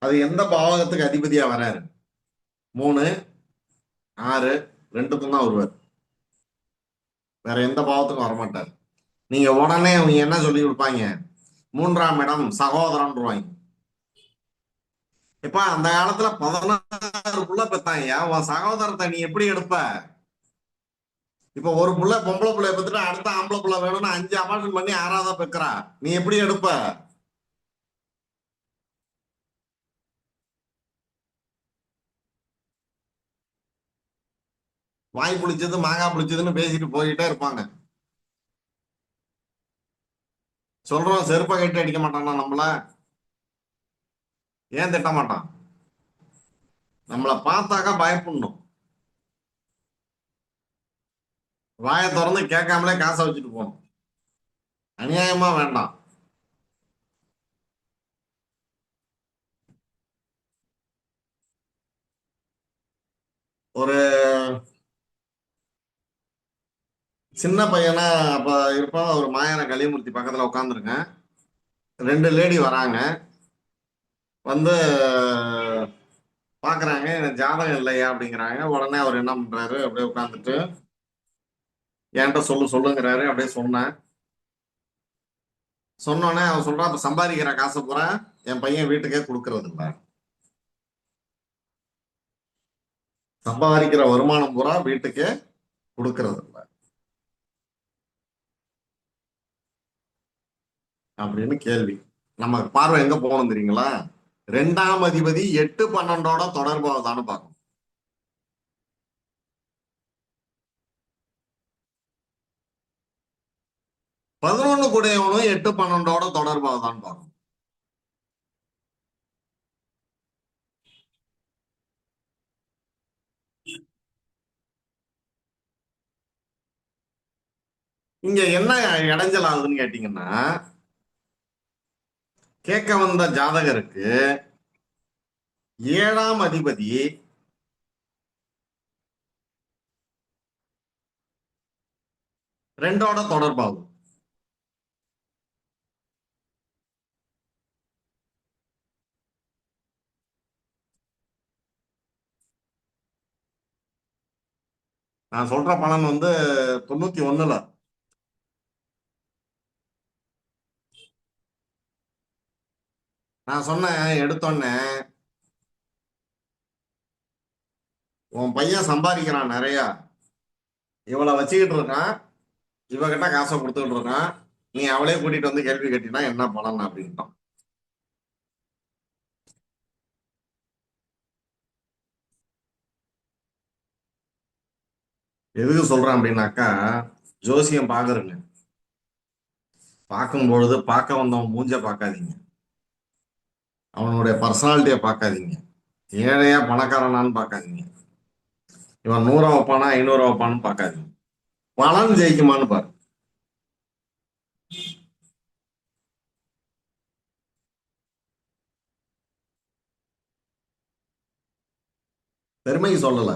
Speaker 5: அது எந்த பாவகத்துக்கு அதிபதியா வராரு? 3, 6, 2க்கும் தான் வருவார், வேற எந்த பாவத்துக்கும் வரமாட்டார். நீங்க உடனே அவங்க என்ன சொல்லி கொடுப்பாங்க? 3ஆம் இடம் சகோதரன்வாங்க. இப்ப அந்த காலத்துல 16 புள்ள பெத்தாங்க, உன் சகோதரத்தை நீ எப்படி எடுப்ப? இப்ப ஒரு புள்ள பொம்பளை புள்ளைய பெத்துட்டு அடுத்த ஆம்பளை புள்ள வேணும்னு 5 அபார்ஷன் பண்ணி 6ஆவதா பெக்கிறா, நீ எப்படி எடுப்ப? வாய் புளிச்சது மாங்காய் புளிச்சதுன்னு பேசிட்டு போயிட்டே இருப்பாங்க. சொல்றோம், செருப்பை கட்டி அடிக்க மாட்டானா நம்மள? ஏன் திட்ட மாட்டான்? நம்மளை பார்த்தாக்கா பயப்படணும், வாயை திறந்து கேட்காமலே காசை வச்சுட்டு போகணும். அநியாயமா வேண்டாம். ஒரு சின்ன பையனா அப்ப இருப்பான், ஒரு மாயான கலிமூர்த்தி பக்கத்துல உட்காந்துருக்கேன். 2 லேடி வராங்க, வந்து பாக்குறாங்க, எனக்கு ஜாதகம் இல்லையா அப்படிங்கிறாங்க. உடனே அவர் என்ன பண்றாரு, அப்படியே உட்காந்துட்டு என்கிட்ட சொல்லுங்கிறாரு. அப்படியே சொன்னோடனே அவன் சொல்றான், இப்ப சம்பாதிக்கிற காசை பூரா என் பையன் வீட்டுக்கே கொடுக்கறது இல்ல, சம்பாதிக்கிற வருமானம் பூரா வீட்டுக்கே கொடுக்கறது இல்ல அப்படின்னு கேள்வி. நம்ம பார்வை எங்க போகணும் தெரியுங்களா? 2ஆம் அதிபதி 8, 12ஓட தொடர்பாவதான்னு பார்க்கணும். 11 கூடையவனும் 8, 12ஓட தொடர்பாவதான்னு பார்க்கணும். இங்க என்ன இடைஞ்சல் ஆகுதுன்னு கேட்டீங்கன்னா, கேட்க வந்த ஜாதகருக்கு 7ஆம் அதிபதி 2ஓட தொடர்பாகும். நான் சொல்ற பலன் வந்து 91ல. நான் சொன்னேன் எடுத்தோன்னே, உன் பையன் சம்பாதிக்கிறான் நிறைய, இவளை வச்சுக்கிட்டு இருக்கான், இவகிட்ட காசை கொடுத்துக்கிட்டு இருக்கான், நீ அவளே கூட்டிட்டு வந்து கேள்வி கேட்டினா என்ன பலன் அப்படின்ட்டான். எதுக்கு சொல்றேன் அப்படின்னாக்கா, ஜோசியம் பாக்குறேங்க, பார்க்கும் பொழுது பார்க்க வந்தவன் மூஞ்ச பார்க்காதீங்க, அவனுடைய பர்சனாலிட்டியை பார்க்காதீங்க, ஏழையா பணக்காரனான்னு பார்க்காதீங்க, இவன் 100 வைப்பானா 500 வைப்பான்னு பார்க்காதீங்க, பலன் ஜெயிக்குமான்னு பாரு. பெருமைக்கு சொல்லல,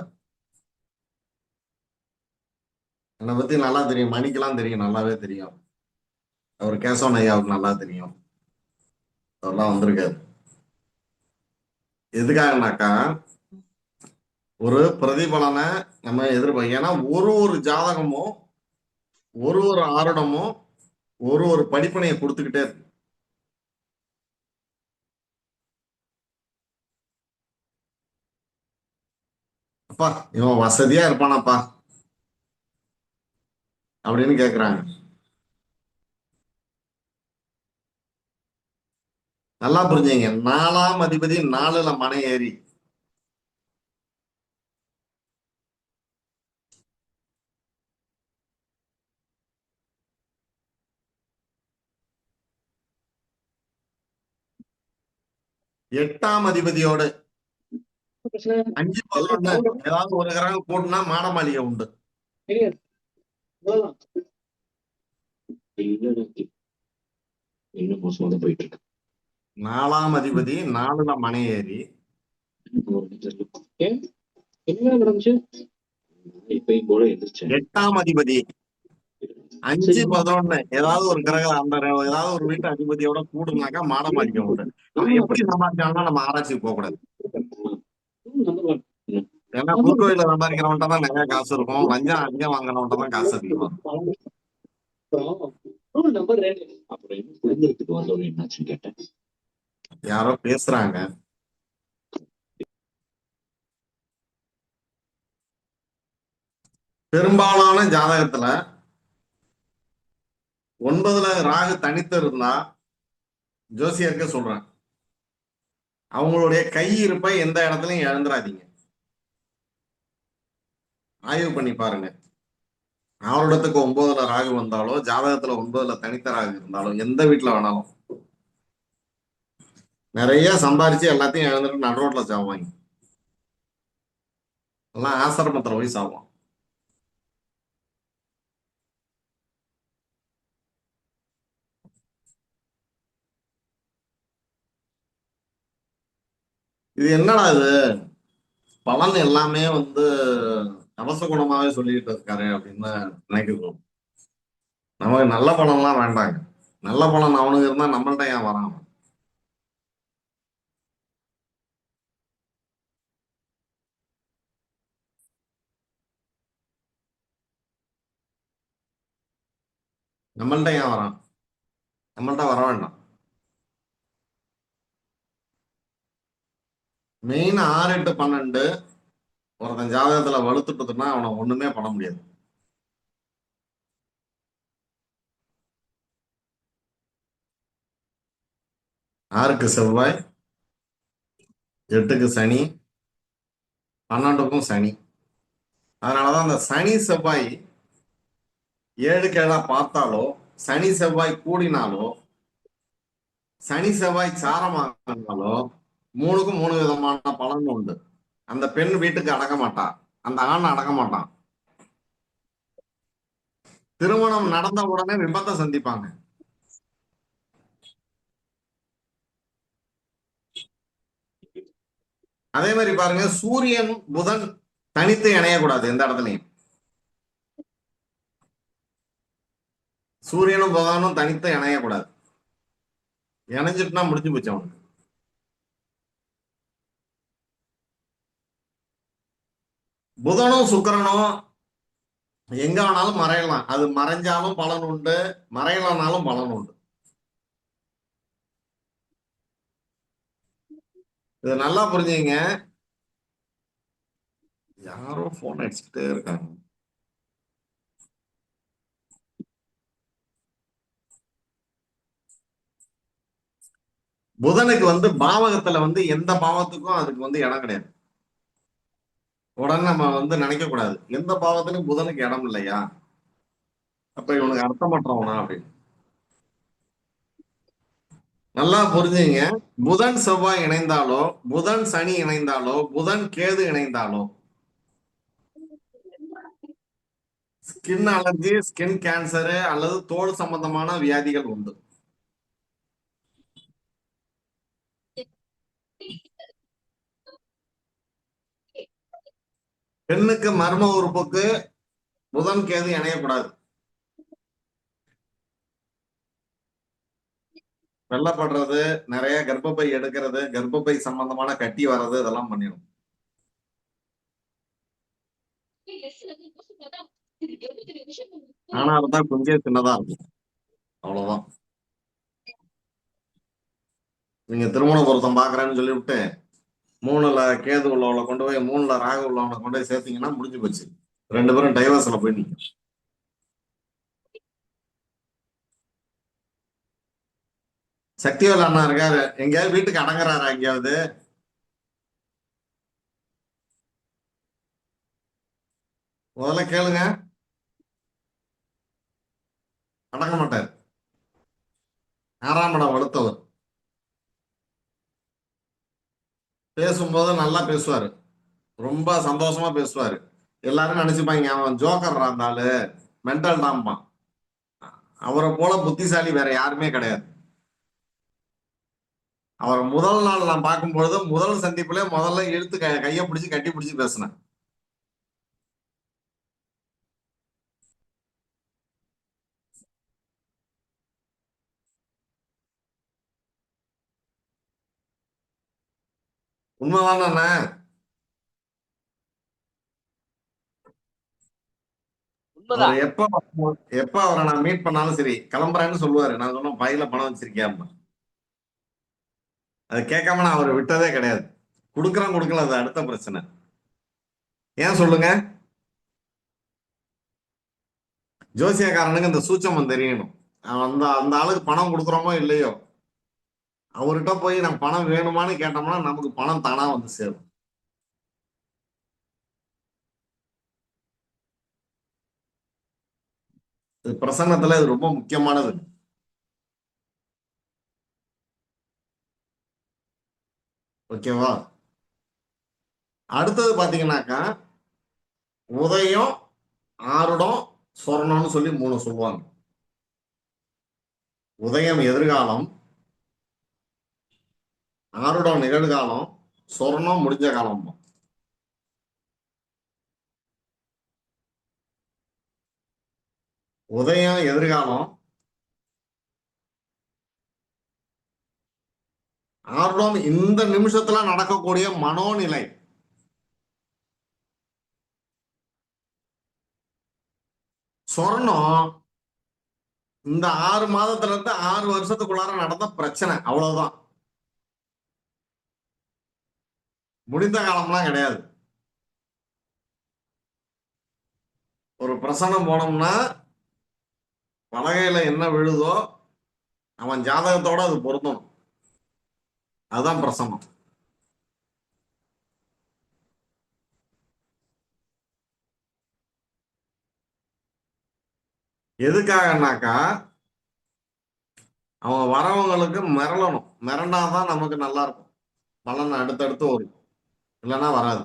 Speaker 5: என்னை பத்தி நல்லா தெரியும், மணிக்கெல்லாம் தெரியும், நல்லாவே தெரியும், அவர் கேசவன் ஐயாவுக்கு நல்லா தெரியும், அதெல்லாம் வந்திருக்காரு. எதுக்காகனாக்கா ஒரு பிரதிபலனை நம்ம எதிர்பார்க்க, ஏன்னா ஒரு ஜாதகமும் ஒரு ஆருடமும் ஒரு படிப்பினையை கொடுத்துக்கிட்டே இருக்கு. அப்பா இவன் வசதியா இருப்பானாப்பா அப்படின்னு கேக்குறாங்க. நல்லா புரிஞ்சுங்க, 4ஆம் அதிபதி 4ல மனை ஏறி எட்டாம் அதிபதியோடு 5-11 ஏதாவது ஒரு கிரகம் கூட்டினா மாட மாளிகை உண்டு.
Speaker 9: இன்னும் மோசமாக தான் போயிட்டு இருக்கு.
Speaker 5: 4ஆம் அதிபதி 4ல மனை ஏறி
Speaker 9: என்ன நடந்துச்சு? இப்பயும் போல எந்திரிச்சேன்.
Speaker 5: 8ஆம் அதிபதி 5-11 ஏதாவது ஒரு கிரகம் அந்த ஏதாவது ஒரு வீட்டு அதிபதியோட கூடுனாக்கா மாட மாளிகை உண்டு. அவன் எப்படி சம்பாதிச்சாலும் நம்ம ஆராய்ச்சிக்கு போக கூடாது. ஏன்னா புதுக்கோயில சம்பாதிக்கிறவன்ட்ட தான் நிறைய காசு இருக்கும், லஞ்சம் அதிகம் வாங்கினவன்ட்ட தான் காசு அதிகமா இருக்கும்.
Speaker 9: அப்புறம் என்ன குழந்தைக்கு வந்தவங்க என்னாச்சுன்னு கேட்டேன்.
Speaker 5: யாரோ பேசுறாங்க. பெரும்பாலான ஜாதகத்துல 9ல ராகு தனித்து இருந்தா ஜோசியருக்கு சொல்றேன், அவங்களுடைய கையிருப்பை எந்த இடத்துலயும் இழந்துடாதீங்க, ஆய்வு பண்ணி பாருங்க. அவரிடத்துக்கு 9ல ராகு வந்தாலோ ஜாதகத்துல 9ல தனித்த ராகு இருந்தாலும் எந்த வீட்டுல வேணாலும் நிறைய சம்பாரிச்சு எல்லாத்தையும் இழந்துட்டு நடுரோட்ல சாவாங்க, எல்லாம் ஆசிரமத்துல போய் சாவான். இது என்னடா இது பலன் எல்லாமே கவச குணமாவே சொல்லிட்டு இருக்காரு அப்படின்னு நினைக்கிறோம். நமக்கு நல்ல பலன்லாம் வேண்டாங்க, நல்ல பலன் அவனுக்கு இருந்தா நம்மள்ட்ட ஏன் வரான்? நம்மள்ட்ட ஏன் வரான்? நம்மள்ட்ட வர வேண்டாம். மெயின் 6, 8, 12 ஒருத்தன் ஜாதகத்துல வலுத்துட்டதுன்னா அவனை ஒண்ணுமே பண்ண முடியாது. ஆறுக்கு செவ்வாய், 8க்கு சனி, 12க்கும் சனி. அதனாலதான் அந்த சனி செவ்வாய் 7க்கு 7 பார்த்தாலோ, சனி செவ்வாய் கூடினாலோ, சனி செவ்வாய் சாரமாக இருந்தாலோ 3க்கும் 3 விதமான பலன் உண்டு. அந்த பெண் வீட்டுக்கு அடக்க மாட்டா, அந்த ஆண் அடக்க மாட்டான். திருமணம் நடந்த உடனே விபத்தை சந்திப்பாங்க. அதே மாதிரி பாருங்க, சூரியன் புதன் தனித்து இணையக்கூடாது எந்த இடத்துலையும். சூரியனும் புதனும் தனித்து இணையக்கூடாது, இணைஞ்சிட்டுனா முடிஞ்சு போச்சு அவனுக்கு. புதனும் சுக்கிரனும் எங்க வேணாலும் மறையலாம். அது மறைஞ்சாலும் பலன் உண்டு, மறையலனாலும் பலன் உண்டு. இது நல்லா புரிஞ்சுங்க. யாரோ போன் அடிச்சுக்கிட்டே இருக்காங்க. புதனுக்கு வந்து பாவகத்துல வந்து எந்த பாவத்துக்கும் அதுக்கு வந்து இடம் கிடையாது. உடனே நம்ம வந்து நினைக்க கூடாது எந்த பாவத்திலும் புதனுக்கு இடம் இல்லையா, அப்ப இவனுக்கு அர்த்தமற்றவனா அப்படின்னு. நல்லா புரிஞ்சுங்க. புதன் செவ்வாய் இணைந்தாலோ, புதன் சனி இணைந்தாலோ, புதன் கேது இணைந்தாலோ ஸ்கின் அலர்ஜி, ஸ்கின் கேன்சரு அல்லது தோல் சம்பந்தமான வியாதிகள் உண்டு. பெண்ணுக்கு மர்ம உறுப்புக்கு புதன் கேது இணையக்கூடாது. வெள்ளப்படுறது, நிறைய கர்ப்பப்பை எடுக்கிறது, கர்ப்பப்பை சம்பந்தமான கட்டி வர்றது, இதெல்லாம் பண்ணிடும். ஆனா தான் கொஞ்சம் சின்னதா இருக்கும், அவ்வளவுதான். நீங்க திருமண பொருத்தம் பாக்குறேன்னு சொல்லிவிட்டு 3ல கேது உள்ளவளை கொண்டு போய் 3ல ராகு உள்ளவனை கொண்டு போய் சேர்த்தீங்கன்னா முடிஞ்சு போச்சு. 2 பேரும் டைவர்ஸ்ல போய் நிற்கும். சக்திவேல் அண்ணா இருக்காரு, எங்கேயாவது வீட்டுக்கு அடங்குறாரா? எங்கேயாவது முதல்ல கேளுங்க. அடங்க மாட்டார். 6ஆம் இடம் வலுத்தவர். பேசும்போது நல்லா பேசுவாரு, ரொம்ப சந்தோஷமா பேசுவாரு. எல்லாரும் நினைச்சுப்பாங்க அவன் ஜோக்கர் இருந்தாலு, மென்டல் தான்பான். அவரை போல புத்திசாலி வேற யாருமே கிடையாது. அவர் முதல் நாள் நான் பார்க்கும் பொழுது முதல் சந்திப்புல முதல்ல இழுத்து கையை பிடிச்சு கட்டி பிடிச்சு பேசினேன். உண்மைதானே? அவர் எப்ப அவரை நான் மீட் பண்ணாலும் சரி, கிளம்புறேன்னு சொல்லுவாரு. நான் சொன்னேன் பையில பணம் வச்சிருக்கியா? அது கேட்காம நான் அவரை விட்டதே கிடையாது. கொடுக்குறேன் கொடுக்கல அது அடுத்த பிரச்சனை. ஏன் சொல்லுங்க? ஜோசியக்காரனுக்கு இந்த சூட்சமம் தெரியணும். அந்த அந்த ஆளுக்கு பணம் கொடுக்குறோமோ இல்லையோ, அவர்கிட்ட போய் நம்ம பணம் வேணுமான்னு கேட்டோம்னா நமக்கு பணம் தானா வந்து சேரும். இது பிரசன்னத்துல இது ரொம்ப முக்கியமானது. ஓகேவா? அடுத்தது பாத்தீங்கன்னாக்கா உதயம், ஆருடம், சொர்ணம்னு சொல்லி 3 சொல்லுவாங்க. உதயம் எதிர்காலம், ஆருடம் நிகழ்காலம், சொர்ணம் முடிஞ்ச காலம். உதயம் எதிர்காலம், ஆருடம் இந்த நிமிஷத்துல நடக்கக்கூடிய மனோநிலை, சொர்ணம் இந்த 6 மாதத்துல இருந்து 6 வருஷத்துக்குள்ளார நடந்த பிரச்சனை, அவ்வளவுதான். முடிந்த காலம்லாம் கிடையாது. ஒரு பிரசனம் போனோம்னா பலகையில என்ன விழுதோ அவன் ஜாதகத்தோட அது பொருத்தணும். அதுதான் பிரசனம். எதுக்காகனாக்கா அவன் வரவங்களுக்கு மிரளணும். மிரண்டாதான் நமக்கு நல்லா இருக்கும், பலன் அடுத்தடுத்து வரும், இல்லைன்னா வராது.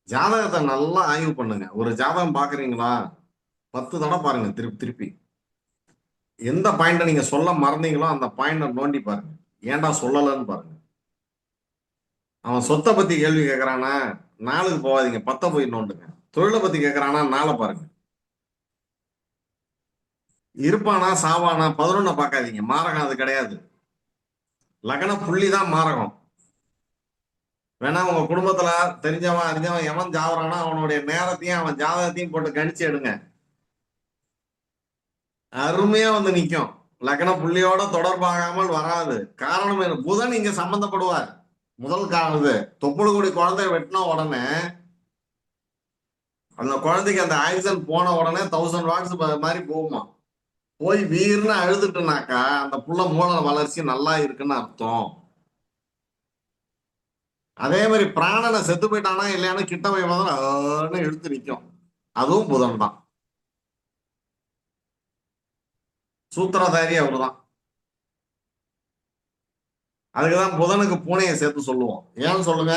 Speaker 5: ஜாதகத்தை நல்லா ஆய்வு பண்ணுங்க. ஒரு ஜாதகம் பாக்குறீங்களா 10 தடவை பாருங்க, திருப்பி திருப்பி. எந்த பாயிண்ட நீங்க சொல்ல மறந்தீங்களோ அந்த பாயிண்ட நோண்டி பாருங்க, ஏன்டா சொல்லலன்னு பாருங்க. அவன் சொத்தை பத்தி கேள்வி கேட்கறானா 4க்கு போகாதீங்க, 10 போய் நோண்டுங்க. தொழிலை பத்தி கேட்கறானா 4 பாருங்க. இருப்பானா சாவானா 11 பார்க்காதீங்க, மாரகம் அது கிடையாது. லக்ன புள்ளி தான் மாரகம். வேணா உங்க குடும்பத்துல தெரிஞ்சவன் அறிஞ்சவன் எவன் ஜாவறானா அவனுடைய நேரத்தையும் அவன் ஜாதகத்தையும் போட்டு கணிச்சு எடுங்க. அருமையா வந்து நிக்கும். லக்ன புள்ளியோட தொடர்பாகாமல் வராது. காரணம் என்ன? புதன் இங்க சம்பந்தப்படுவார். முதல் காரணது தொப்புள் கொடி குழந்தைய வெட்டின உடனே அந்த குழந்தைக்கு அந்த ஆக்சிஜன் போன உடனே 1000 வாட்ஸ் மாதிரி போகுமா. போய் வீர்னு அழுதுட்டுனாக்கா அந்த புள்ள மூல வளர்ச்சி நல்லா இருக்குன்னு அர்த்தம். அதே மாதிரி பிராணனை செத்து போயிட்டானா இல்லையானு கிட்ட போய் முதல்ல இழுத்து நிற்கும். அதுவும் புதன் தான். சூத்திரதாரி அவரு தான். அதுக்குதான் புதனுக்கு பூனையை சேர்த்து சொல்லுவோம். ஏன்னு சொல்லுங்க?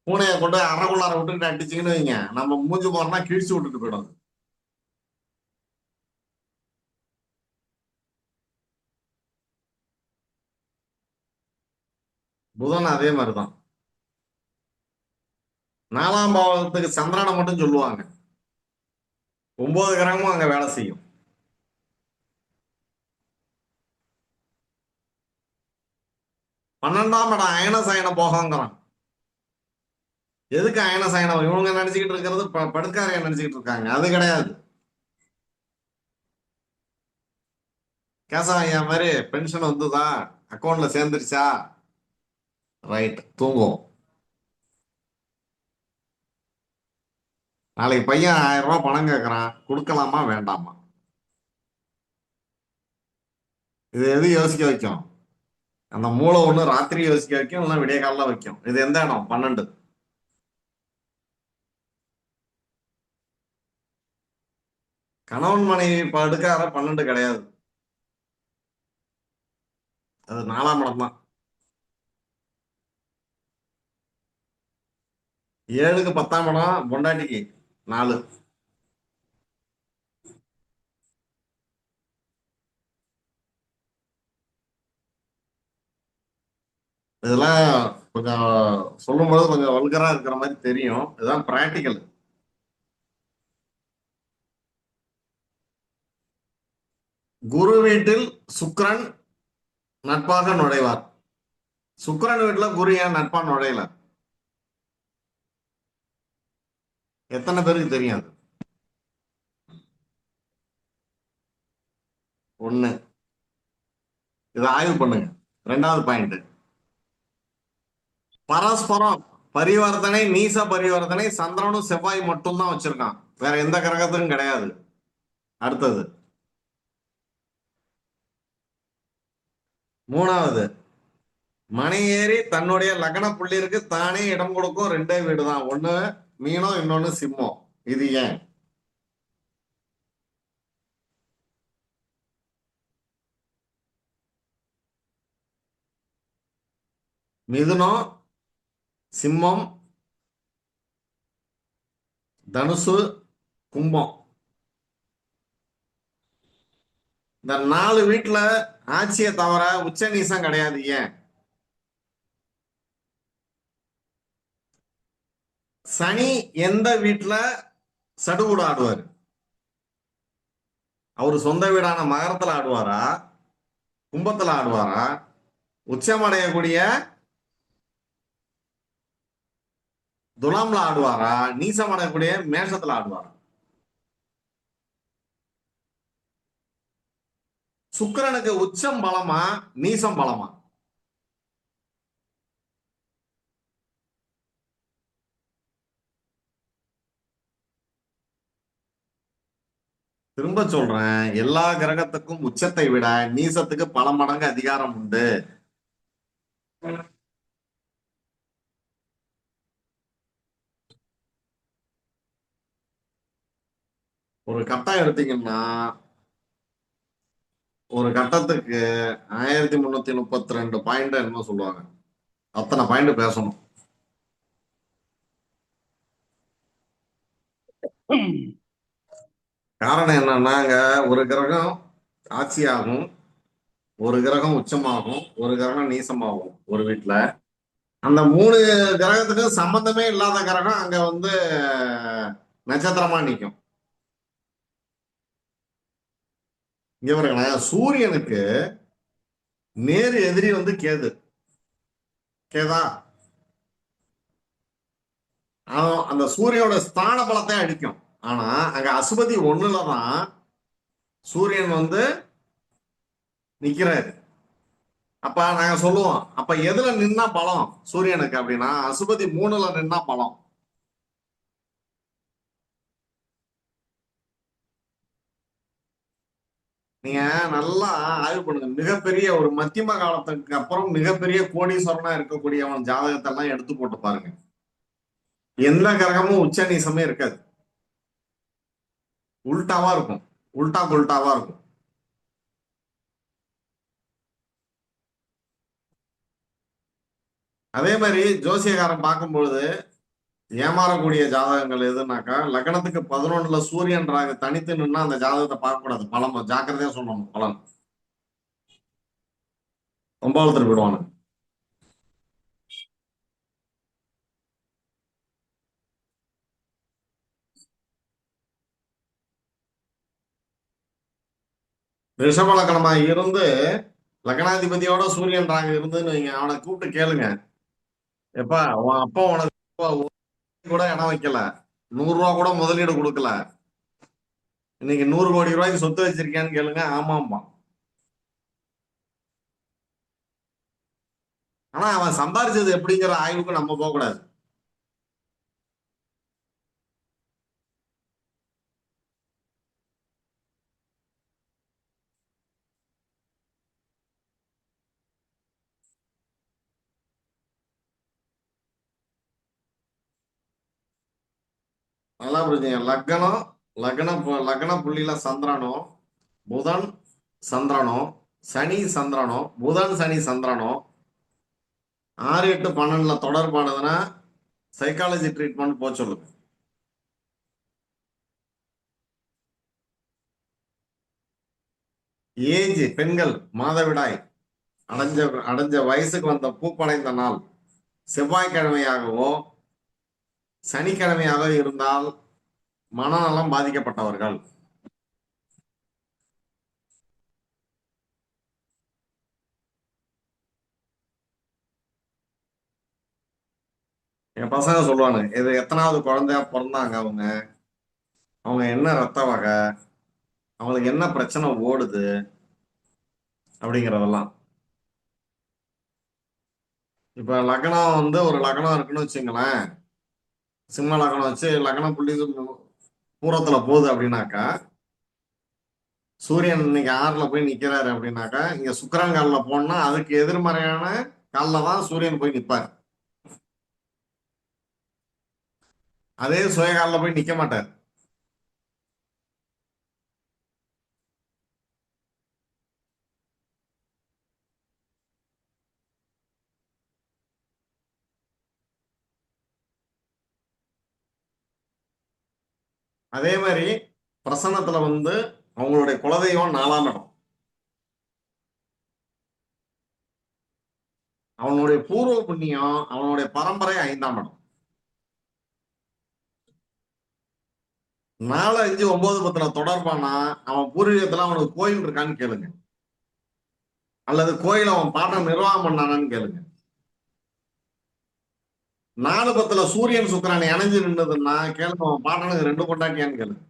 Speaker 5: பூனையை கொண்டு அரைக்குள்ளார விட்டுக்கிட்டு அடிச்சிங்கன்னு வைங்க, நம்ம மூஞ்சி போறோம்னா கிழிச்சு விட்டுட்டு போயிடும். புதன் அதே மாதிரிதான். 4ஆம் பாவத்துக்கு சந்திரனை மட்டும் சொல்லுவாங்க. 9 கிரகமும் அங்க வேலை செய்யும். பன்னெண்டாம் இடம் அயன சயன போகங்கிறான். எதுக்கு அயன சயனம்? இவங்க நினைச்சுக்கிட்டு இருக்கிறது படுக்காரைய நினைச்சுக்கிட்டு இருக்காங்க. அது கிடையாது. கேசவ ஐயா மாதிரி பென்ஷன் வந்துதா, அக்கௌண்ட்ல சேர்ந்துருச்சா, ரைட், தூங்கும். நாளைக்கு பையன் 1000 ரூபாய் பணம் கேட்கறான், கொடுக்கலாமா வேண்டாமா? இது எது யோசிக்க வைக்கும்? அந்த மூளை ஒண்ணு ராத்திரி யோசிக்க வைக்கும், இல்லைன்னா விடிய காலில் வைக்கும். இது எந்த இடம்? 12. கணவன் மனைவி படுக்கார 12 கிடையாது. அது 4ஆம் இடம் தான். 7க்கு 10ஆம் இடம் பொண்டாட்டிக்கு 4. இதெல்லாம் கொஞ்சம் சொல்லும்போது கொஞ்சம் வல்கரா இருக்கிற மாதிரி தெரியும். இதுதான் பிராக்டிக்கல். குரு வீட்டில் சுக்கிரன் நட்பாக நுழைவார். சுக்கிரன் வீட்டுல குரு ஏன் நட்பா நுழையல? எத்தனை பேருக்கு தெரியாது? ஒண்ணு, இதை ஆய்வு பண்ணுங்க. 2வது பாயிண்ட், பரஸ்பரம் பரிவர்த்தனை, நீச பரிவர்த்தனை சந்திரனும் செவ்வாய் மட்டும் தான் வச்சிருக்கான், வேற எந்த கிரகத்துக்கும் கிடையாது. அடுத்தது 3வது, மனை ஏறி தன்னுடைய லக்ன புள்ளியிற்கு தானே இடம் கொடுக்கும் 2 வீடு தான். ஒண்ணு மீனம், இன்னொன்னு சிம்மம். இது ஏன்? மிதுனம், சிம்மம், தனுசு, கும்பம், இந்த 4 வீட்டுல ஆட்சியை தவிர உச்ச நீசம் கிடையாது. ஏன்? சனி எந்த வீட்டுல சடுகுடு ஆடுவாரு? அவரு சொந்த வீடான மகரத்துல ஆடுவாரா, கும்பத்துல ஆடுவாரா, உச்சம் அடையக்கூடிய துலாம்ல ஆடுவாரா, நீசம் அடையக்கூடிய மேஷத்துல ஆடுவாரா? சுக்கிரனுக்கு உச்சம் பலமா நீசம் பலமா? திரும்ப சொல்றேன், எல்லா கிரகத்துக்கும் உச்சத்தை விட நீசத்துக்கு பல மடங்கு அதிகாரம் உண்டு. ஒரு கட்டம் எடுத்தீங்கன்னா ஒரு கட்டத்துக்கு 1332 பாயிண்ட் என்ன சொல்லுவாங்க, அத்தனை பாயிண்ட் பேசணும். காரணம் என்னன்னா, ஒரு கிரகம் ஆட்சியாகும், ஒரு கிரகம் உச்சமாகும், ஒரு கிரகம் நீசமாகும் ஒரு வீட்டுல. அந்த 3 கிரகத்துக்கும் சம்பந்தமே இல்லாத கிரகம் அங்க வந்து நட்சத்திரமா நிற்கும். இங்க பாருங்களேன், சூரியனுக்கு நேரு எதிரி வந்து கேது. கேதா அந்த சூரியனோட ஸ்தான பலத்தை அடிக்கும். ஆனா அங்க அசுபதி 1லதான் சூரியன் வந்து நிக்கிறாரு. அப்ப நாங்க சொல்லுவோம், அப்ப எதுல நின்னா பலம் சூரியனுக்கு அப்படின்னா அசுபதி 3ல நின்னா பலம். நீங்க நல்லா ஆய்வு பண்ணுங்க. மிகப்பெரிய ஒரு மத்தியம காலத்துக்கு அப்புறம் மிகப்பெரிய கோடீஸ்வரனா இருக்கக்கூடியவன் ஜாதகத்தை எல்லாம் எடுத்து போட்டு பாருங்க. எந்த கிரகமும் உச்ச நீசமே இருக்காது. உல்டாவா இருக்கும், உல்டா புல்டாவா இருக்கும். அதே மாதிரி ஜோசியகாரன் பார்க்கும்பொழுது ஏமாறக்கூடிய ஜாதகங்கள் எதுனாக்கா, லக்னத்துக்கு 11ல சூரியன் ராகு தனித்து நின்னா அந்த ஜாதகத்தை பார்க்க கூடாது. பலம் ஜாக்கிரதையா சொல்லணும். பலன் ரொம்ப எடுத்துட்டு போயிடுவானு. ரிஷப லக்னமா இருந்து லக்னாதிபதியோட சூரியன் ராகு இருந்துன்னு நீங்க அவனை கூப்பிட்டு கேளுங்க, எப்பா உன் அப்பா உனக்கு கூட இடம் வைக்கல, 100 ரூபா கூட முதலீடு கொடுக்கல, இன்னைக்கு 100 கோடி ரூபாய்க்கு சொத்து வச்சிருக்கியான்னு கேளுங்க. ஆமாம்பா. ஆனா அவன் சம்பாரிச்சது எப்படிங்கிற ஆய்வுக்கு நம்ம போக கூடாது. நல்லா புரிஞ்சுங்க. லக்ன புள்ளியில சந்திரனோ புதன் சந்திரனோ சனி சந்திரனோ புதன் சனி சந்திரனோ 6, 8, 12ல தொடர்பானதுன்னா சைக்காலஜி ட்ரீட்மெண்ட் போக சொல்லுங்க. ஏஜ் பெண்கள் மாதவிடாய் அடைஞ்ச வயசுக்கு வந்த பூப்படைந்த நாள் செவ்வாய்க்கிழமையாகவோ சனிக்கிழமையாக இருந்தால் மனநலம் பாதிக்கப்பட்டவர்கள். என் பசங்க சொல்லுவானு, இது எத்தனாவது குழந்தையா பிறந்தாங்க, அவங்க என்ன ரத்த வகை, அவங்களுக்கு என்ன பிரச்சனை ஓடுது அப்படிங்கிறதெல்லாம். இப்ப லக்னம் வந்து ஒரு லக்னம் இருக்குன்னு வச்சுங்களேன், சிம்ம லக்னம் வச்சு லக்னம் புள்ளி பூரத்துல போகுது அப்படின்னாக்கா, சூரியன் இன்னைக்கு 6ல போய் நிக்கிறாரு அப்படின்னாக்கா, இங்க சுக்கிரன் காலில் போனா அதுக்கு எதிர்மறையான காலில் தான் சூரியன் போய் நிற்பார். அதே சுயகாலில் போய் நிக்க மாட்டார். அதே மாதிரி பிரசன்னத்துல வந்து அவங்களுடைய குலதெய்வம் 4ஆம் இடம், அவனுடைய பூர்வ புண்ணியம், அவனுடைய பரம்பரை 5ஆம் இடம். 4, 5, 9, 10ல தொடர்பானா அவன் பூர்வீகத்துல அவனுக்கு கோயில் இருக்கான்னு கேளுங்க, அல்லது கோயில் அவன் பாட்டம் நிர்வாகம் பண்ணானான்னு கேளுங்க. 4, 10ல சூரியன் சுக்கிரன் இணைஞ்சு நின்றதுன்னா கேளுங்க, அவன் பாட்டனுக்கு 2 கொண்டாட்டியான்னு கேளுங்க.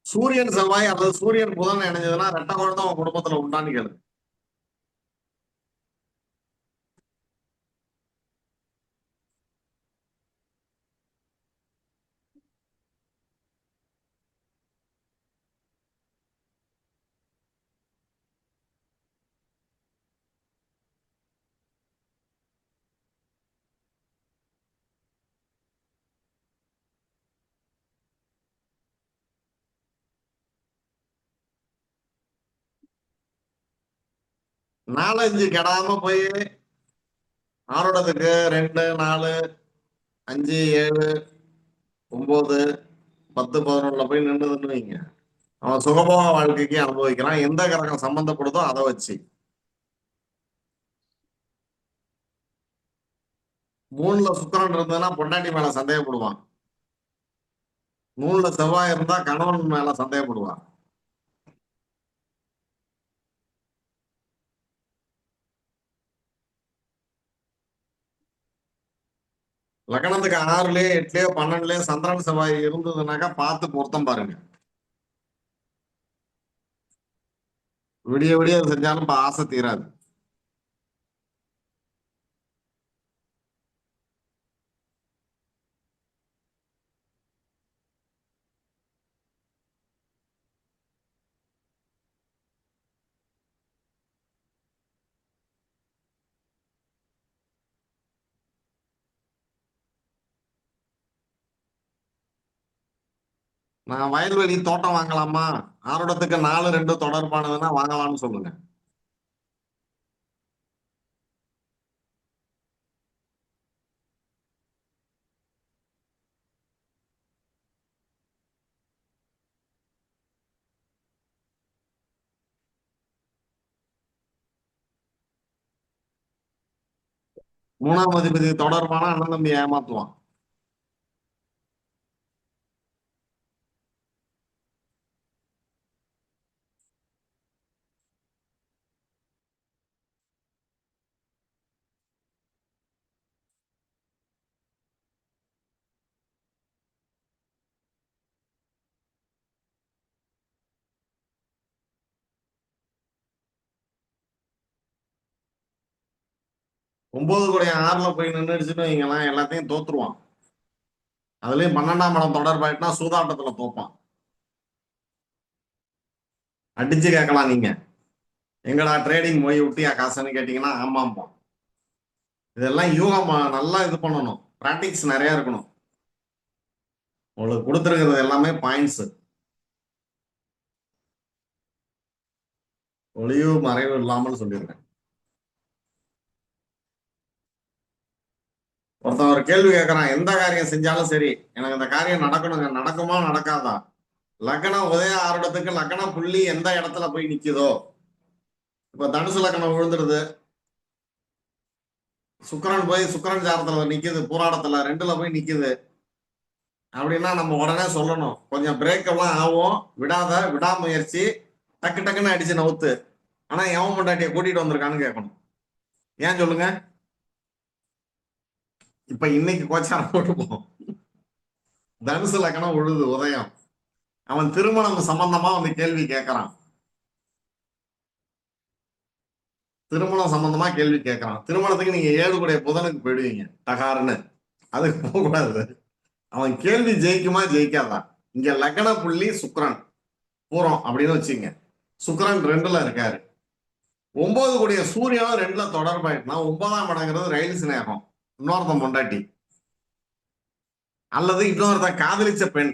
Speaker 5: சூரியன் செவ்வாய் அல்லது சூரியன் புதன் இணைஞ்சதுன்னா 2 குழந்தை அவன் குடும்பத்துல உண்டான்னு கேளுங்க. நாலு 5 கெடாம போய் ஆரோடத்துக்கு 2, 4, 5, 7, 9, 10, 11ல போய் நின்றுதுன்னு வைங்க, அவன் சுகபோக வாழ்க்கைக்கு அனுபவிக்கிறான். எந்த கிரகம் சம்பந்தப்படுதோ அதை வச்சு. 3ல சுக்கிரன் இருந்ததுன்னா பொண்டாட்டி மேல சந்தேகப்படுவான். 3ல செவ்வாய் இருந்தா கணவன் மேல சந்தேகப்படுவான். லக்னத்துக்கு 6லயோ 8லயோ 12லயோ சந்திரன் செவ்வாய் இருந்ததுனாக்கா பார்த்து பொருத்தம் பாருங்க. விடிய விடிய செஞ்சாலும் இப்ப ஆசை தீராது. நான் வயல்வெளி தோட்டம் வாங்கலாமா? ஆரோடத்துக்கு 4-2 தொடர்பானதுன்னா வாங்கலாம்னு சொல்லுங்க. மூணாம் அதிபதி தொடர்பான அண்ணன் தம்பி ஏமாத்துவான். ஒன்பது கூடைய 6ல போய் நின்றுச்சுன்னு வைங்களேன், எல்லாத்தையும் தோத்துருவான். அதுலயும் 12ஆம் இடம் தொடர்பாயிட்டுனா சூதாட்டத்துல தோப்பான். அடிச்சு கேட்கலாம் நீங்க, எங்கடா ட்ரேடிங் போய் விட்டியா காசுன்னு கேட்டீங்கன்னா ஆமாம்பா. இதெல்லாம் யூகம் நல்லா இது பண்ணணும், பிராக்டிக்ஸ் நிறைய இருக்கணும். உங்களுக்கு கொடுத்துருக்கிறது எல்லாமே பாயிண்ட்ஸ், ஒளிவு மறைவு இல்லாமல் சொல்லியிருக்கேன். ஒருத்தன் ஒரு கேள்வி கேட்கறான், எந்த காரியம் செஞ்சாலும் சரி எனக்கு இந்த காரியம் நடக்கணுங்க, நடக்குமா நடக்காதா? லக்னம் உதய ஆருடத்துக்கு லக்ன புள்ளி எந்த இடத்துல போய் நிக்குதோ, இப்ப தனுசு லக்னம் விழுந்துருது, சுக்கிரன் போய் சுக்கிரன் சாரத்துல நிக்குது, பூராடத்துல 2ல போய் நிக்குது அப்படின்னா நம்ம உடனே சொல்லணும், கொஞ்சம் பிரேக் எல்லாம் ஆகும், விடாமுயற்சி, டக்கு டக்குன்னு அடிச்சு நவுத்து. ஆனா எவன் பொண்டாட்டியை கூட்டிட்டு வந்திருக்கான்னு கேட்கணும். ஏன் சொல்லுங்க? இப்ப இன்னைக்கு கோச்சாரம் போட்டுப்போம், தனுசு லக்னம் உழுது உதயம், அவன் திருமணம் சம்பந்தமா வந்து கேள்வி கேட்கறான், திருமணம் சம்பந்தமா கேள்வி கேட்கறான். திருமணத்துக்கு நீங்க 7 கூடைய புதனுக்கு போயிடுவீங்க டகாருன்னு, அதுக்கு போகக்கூடாது. அவன் கேள்வி ஜெயிக்குமா ஜெயிக்காதா? இங்க லக்ன புள்ளி சுக்கிரன் பூரம் அப்படின்னு வச்சுங்க, சுக்கிரன் 2ல இருக்காரு. 9 கூடிய சூரியனும் 2ல தொடர்பாயிட்டுனா 9ஆம் இடங்கிறது ரயில் சிநேகம், இன்னொருத்தன் பொண்டாட்டி அல்லது இன்னொருத்தன் காதலிச்ச பெண்.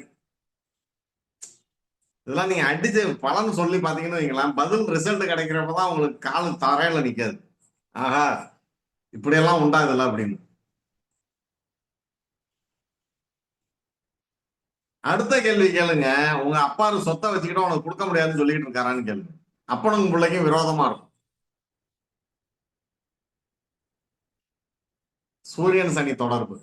Speaker 5: இதெல்லாம் நீங்க அடிச்ச பலன் சொல்லி பாத்தீங்கன்னு வைங்களேன், பதில் ரிசல்ட் கிடைக்கிறப்பதான் உங்களுக்கு காலு தரையில நிக்காது. ஆஹா இப்படியெல்லாம் உண்டாகுதுல்ல அப்படின்னு. அடுத்த கேள்வி கேளுங்க, உங்க அப்பா சொத்தை வச்சுக்கிட்டு உனக்கு கொடுக்க முடியாதுன்னு சொல்லிட்டு இருக்காரான்னு கேளுங்க. அப்பனுக்கும் பிள்ளைக்கும் விரோதமா இருக்கும். சூரியன் சனி தொடர்பு.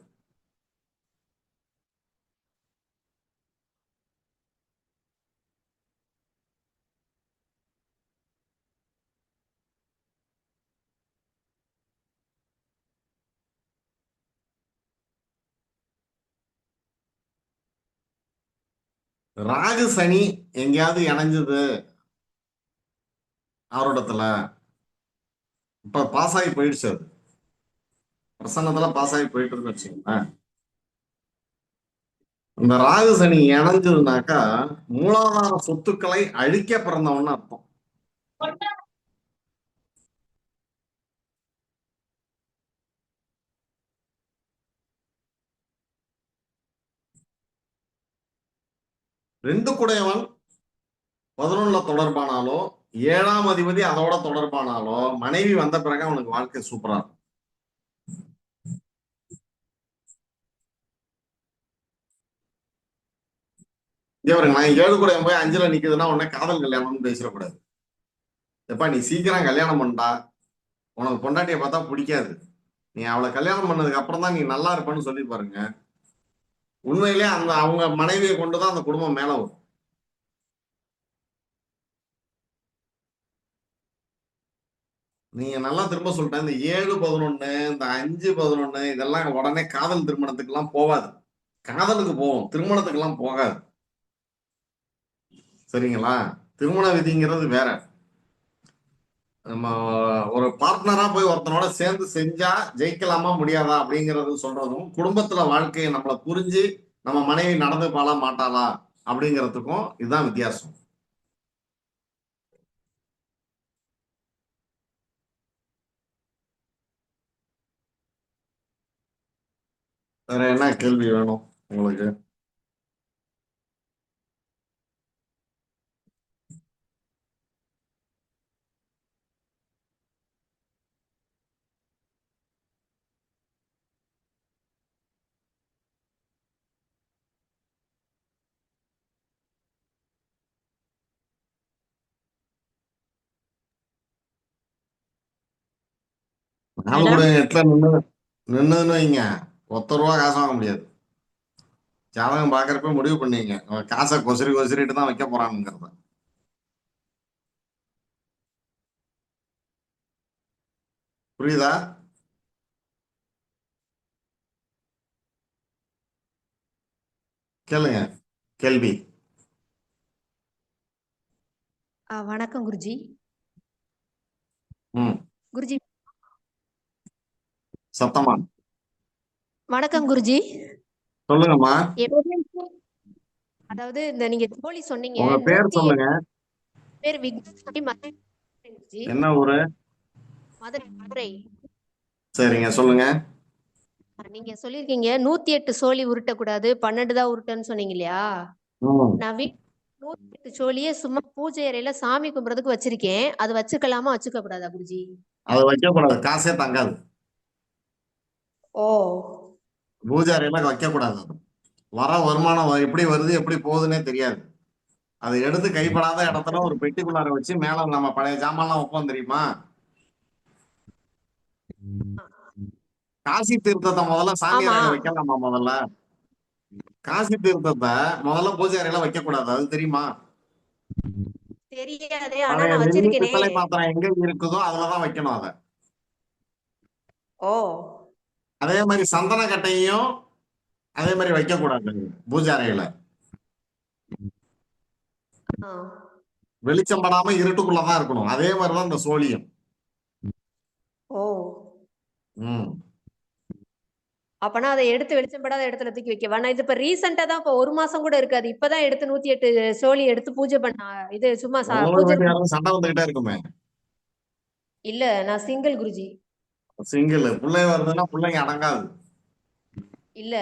Speaker 5: ராகு சனி எங்கேயாவது இணைஞ்சது அவரோடத்துல, இப்ப பாஸ் ஆகி போயிடுச்சு, அது பிரசன்னத்துல பாஸ் ஆகி போயிட்டு இருக்கு வச்சுக்கோங்களேன். இந்த ராகு சனி இணைஞ்சதுனாக்கா மூலாதார சொத்துக்களை அழிக்க பிறந்தவன்னு அர்த்தம். ரெண்டு குடையவன் 11ல தொடர்பானாலோ 7ஆம் அதிபதி அதோட தொடர்பானாலோ மனைவி வந்த பிறகு அவனுக்கு வாழ்க்கை சூப்பரா இருக்கும். இவருக்கு நான் 7 குடையவன் போய் 5ல நிக்குதுன்னா உடனே காதல் கல்யாணம்னு பேசிடக்கூடாது. எப்பா நீ சீக்கிரம் கல்யாணம் பண்ணா, உனக்கு பொண்டாட்டியை பார்த்தா பிடிக்காது, நீ அவளை கல்யாணம் பண்ணதுக்கு அப்புறம் தான் நீ நல்லா இருப்பன்னு சொல்லி பாருங்க. உண்மையிலே அந்த அவங்க மனைவியை கொண்டுதான் அந்த குடும்பம் மேல வரும். நீங்க நல்லா திரும்ப சொல்லிட்டேன். இந்த 7-11 இந்த 5-11 இதெல்லாம் உடனே காதல் திருமணத்துக்கு எல்லாம் போகாது. காதலுக்கு போவோம், திருமணத்துக்கு எல்லாம் போகாது. சரிங்களா? திருமண விதிங்கிறது வேற. நம்ம ஒரு பார்ட்னரா போய் ஒருத்தனோட சேர்ந்து செஞ்சா ஜெயிக்கலாமா முடியாதா அப்படிங்கறது சொல்றதும், குடும்பத்துல வாழ்க்கையை நம்மள புரிஞ்சு நம்ம மனைவி நடந்துப்பாளா மாட்டாளா அப்படிங்கிறதுக்கும் இதுதான் வித்தியாசம். வேற என்ன கேள்வி வேணும் உங்களுக்கு? நாலு கூட 8ல நின்னுன்னு வைங்க, ₹1 காசு வாங்க முடியாது. ஜாதகம் பாக்குறப்ப முடிவு பண்ணீங்க, அவன் காசை கொசரிட்டு தான் வைக்க போறானுங்கிறத. புரியுதா? கேளுங்க கேள்வி.
Speaker 10: வணக்கம் குருஜி. குருஜி
Speaker 5: சத்தமா
Speaker 10: வணக்கம் குருஜி.
Speaker 5: சொல்லுங்கம்மா.
Speaker 10: அதாவது இந்த நீங்க தோழி சொன்னீங்க,
Speaker 5: உங்க பேர் சொல்லுங்க.
Speaker 10: பேர் விக்னேஸ்வரி.
Speaker 5: என்ன ஊரு?
Speaker 10: மதுரை.
Speaker 5: சரிங்க, சொல்லுங்க.
Speaker 10: நீங்க சொல்லிருக்கீங்க 108 சோழி உருட்டக்கூடாது, 12 தான் உருட்டன்னு சொன்னீங்க இல்லையா? நான் 108 சோழியே சும்மா பூஜை அறையில சாமி கும்பிடுறதுக்கு வச்சிருக்கேன். அது வச்சுக்கலாமா வச்சுக்க கூடாதா குருஜி?
Speaker 5: அது வைக்க கூடாது, காசே தங்காது.
Speaker 10: ஓ,
Speaker 5: பூஜை அறையில வைக்க கூடாது. வர வருமானம் எப்படி வருது எப்படி போகுதுன்னே தெரியாது. அதை எடுத்து கைப்படாத இடத்துல ஒரு பெட்டிக்குள்ளார வச்சு மேல நம்ம பழைய ஜாமான்லாம் வைப்போம் தெரியுமா? காசி தீர்த்தத்தை முதல்ல சாமி அறையில வைக்கலாமா? முதல்ல காசி தீர்த்தத்தை முதல்ல பூஜை அறையில வைக்க கூடாது, அது தெரியுமா?
Speaker 10: தெரியாதே, ஆனா நான் வச்சிருக்கேனே.
Speaker 5: பித்தளை பாத்திரம் எங்க இருக்குதோ அதுலதான் வைக்கணும் அத.
Speaker 10: ஓ,
Speaker 5: அதே மாதிரி சந்தன கட்டையும் அதே மாதிரி வைக்க கூடாது பூஜை அறையில. வெளிச்சம் படாம இருட்டுக்குள்ளதான் இருக்கணும். அதே மாதிரிதான் இந்த சோழியம்.
Speaker 10: ஓ, அப்பனா அதை எடுத்து வெளிச்சம் படாத இடத்துல தூக்கி வைக்க. நான் இது இப்ப ரீசெண்டா தான், இப்ப 1 மாசம் கூட இருக்காது, இப்பதான் எடுத்து 108 சோழி எடுத்து பூஜை பண்ண. இது சும்மா
Speaker 5: சண்டை வந்துகிட்டே இருக்குமே.
Speaker 10: இல்ல, நான் சிங்கிள் குருஜி.
Speaker 5: சிங்கிள் பிள்ளை வருதுன்னா பிள்ளைங்க அடங்காது.
Speaker 10: இல்ல,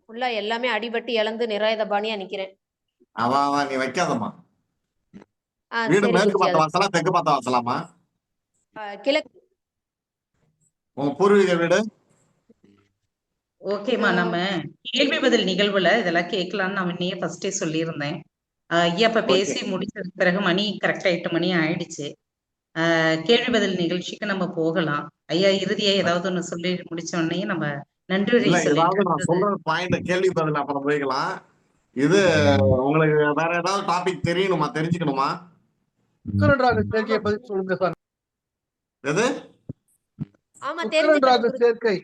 Speaker 10: ஃபுல்லா எல்லாமே அடிபட்டு இழந்து நிராயுதபாணியா நிக்கிறேன்.
Speaker 5: அதான் நீ வைக்காதம்மா. வீடு மேற்கு பார்த்த வாசலா தெற்கு பார்த்த வாசலாமா?
Speaker 10: கிழக்கு.
Speaker 5: உங்க பூர்வீக வீடு?
Speaker 1: ஓகேமா, நம்ம கேள்வி பதில் நிகழ்வுல இதெல்லாம் கேட்கலான்னு நான் முன்னையே ஃபர்ஸ்டே சொல்லியிருந்தேன். ஐயா இப்ப பேசி முடிச்சதுக்கு பிறகு மணி கரெக்டா 8 மணி ஆயிடுச்சு. கேள்வி பதில் நிகழ்ச்சிக்கு நம்ம போகலாம். ஐயா இறுதியா ஏதாவது ஒண்ணு சொல்லி முடிச்ச உடனே நம்ம நன்றி
Speaker 5: சொல்ற பாயிண்ட் கேள்வி பதில் அப்புறம் போய்க்கலாம். இது உங்களுக்கு வேற ஏதாவது டாபிக் தெரியணுமா, தெரிஞ்சுக்கணுமா?
Speaker 11: சொல்லுங்க சார்.
Speaker 5: எது?
Speaker 10: ஆமா,
Speaker 11: சேர்க்கை.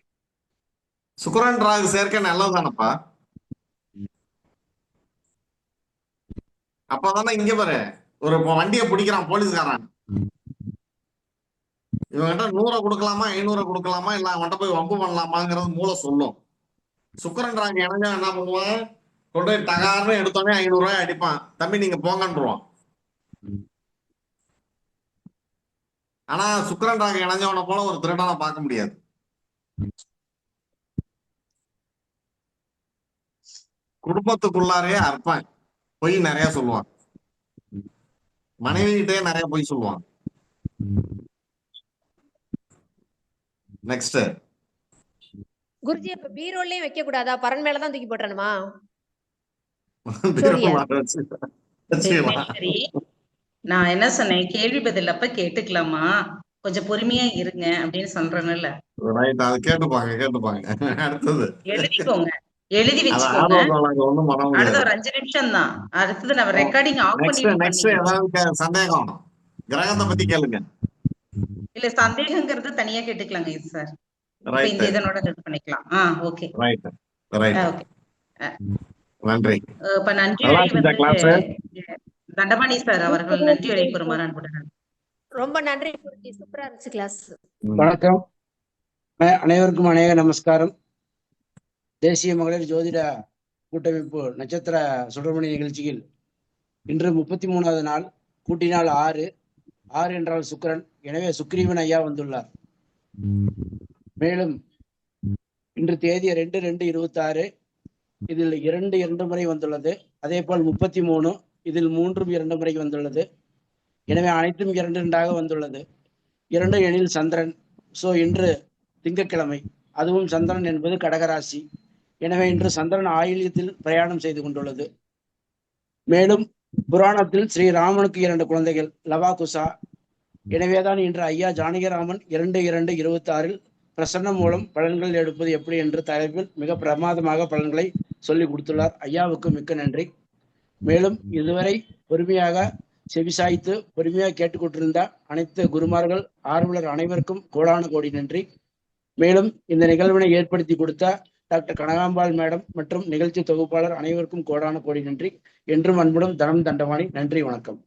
Speaker 5: சுக்கிரன் ராகு சேர்க்கை நல்லதுதானப்பா. அப்பதானே இங்க பாரு, ஒரு வண்டியை பிடிக்கிறான் போலீஸ்காரன், இவங்கிட்ட 100 கொடுக்கலாமா 500 கொடுக்கலாமா இல்ல அவன்கிட்ட போய் வம்பு பண்ணலாமாங்கிறது மூளை சொல்லும். சுக்கிரன் ராகு இணைஞ்சா என்ன பண்ணுவான், கொண்டு போய் டகார்னு எடுத்தோடனே 500 ரூபாய் அடிப்பான், தம்பி நீங்க போங்கன்றுவான். ஆனா சுக்கிரன் ராகு இணைஞ்சவனை போல ஒரு திருடனை பார்க்க முடியாது. குடும்பத்துக்குள்ளாரே அற்பன் பொய் நிறைய சொல்லுவான், மனைவி கிட்டே நிறைய பொய் சொல்லுவான். நெக்ஸ்ட்
Speaker 10: குருஜி, இப்ப பீரோலயும் வைக்க கூடாதா? பரன் மேலதான் தூக்கி போட்டணுமா?
Speaker 1: நான் என்ன சொன்னேன், கேள்வி பதில் அப்ப கேட்டுக்கலாமா, கொஞ்சம் பொறுமையா இருங்க அப்படின்னு சொல்றேன்ல.
Speaker 5: அது கேட்டுப்பாங்க. அடுத்தது
Speaker 1: எழுதிக்கோங்க, எழுதி வச்சுக்கோங்க. அடுத்த ஒரு 5 நிமிஷம் தான். அடுத்தது நம்ம ரெக்கார்டிங் ஆஃப் பண்ணி
Speaker 5: சந்தேகம் கிரகத்தை பத்தி கேளுங்க.
Speaker 1: இல்ல சந்தேகங்கிறது தனியா கேட்டுக்கலாங்க இது சார். இப்ப
Speaker 5: ரைட்
Speaker 1: இந்த இதனோட இது பண்ணிக்கலாம். ஓகே.
Speaker 5: Right right
Speaker 1: okay.
Speaker 5: நன்றி.
Speaker 1: இப்ப நன்றி
Speaker 5: நல்லா
Speaker 1: அழை
Speaker 5: இருந்துச்சா
Speaker 1: வந்து
Speaker 5: கிளாஸ்?
Speaker 1: தண்டபாணி சார் அவர்கள் நன்றி அழை கூறுமாறு அன்புடன்.
Speaker 10: ரொம்ப நன்றி மூர்த்தி. சூப்பரா இருந்துச்சு கிளாஸ்.
Speaker 11: வணக்கம். அனைவருக்கும் அநேக நமஸ்காரம். தேசிய மகளிர் ஜோதிட கூட்டமைப்பு நட்சத்திர சுடர்மணி நிகழ்ச்சியில் இன்று 33வது நாள். கூட்டினால் 6. 6 என்றால் சுக்கிரன். எனவே சுக்ரீவன் ஐயா வந்துள்ளார். மேலும் இன்று தேதி 2/2/26. இதில் 2 முறை வந்துள்ளது. அதே போல் 33 இதில் 3 2 முறை வந்துள்ளது. எனவே அனைத்தும் 2 வந்துள்ளது. 2 எனில் சந்திரன். சோ இன்று திங்கட்கிழமை, அதுவும் சந்திரன் என்பது கடகராசி. எனவே இன்று சந்திரன் ஆயில்யத்தில் பிரயாணம் செய்து கொண்டுள்ளது. மேலும் புராணத்தில் ஸ்ரீராமனுக்கு 2 குழந்தைகள் லவாகுசா. எனவேதான் இன்று ஐயா ஜானகிராமன் 2/2/26 பிரசன்னம் மூலம் பலன்கள் எடுப்பது எப்படி என்ற தலைப்பில் மிக பிரமாதமாக பலன்களை சொல்லி கொடுத்துள்ளார். ஐயாவுக்கு மிக்க நன்றி. மேலும் இதுவரை பொறுமையாக செவிசாய்த்து பொறுமையாக கேட்டுக்கொண்டிருந்த அனைத்து குருமார்கள் ஆர்வலர் அனைவருக்கும் கோடான கோடி நன்றி. மேலும் இந்த நிகழ்வினை ஏற்படுத்தி கொடுத்த டாக்டர் கனகாம்பாள் மேடம் மற்றும் நிகழ்ச்சி தொகுப்பாளர் அனைவருக்கும் கோடான கோடி நன்றி. என்றும் அன்புடன் தனம் தண்டவாணி. நன்றி, வணக்கம்.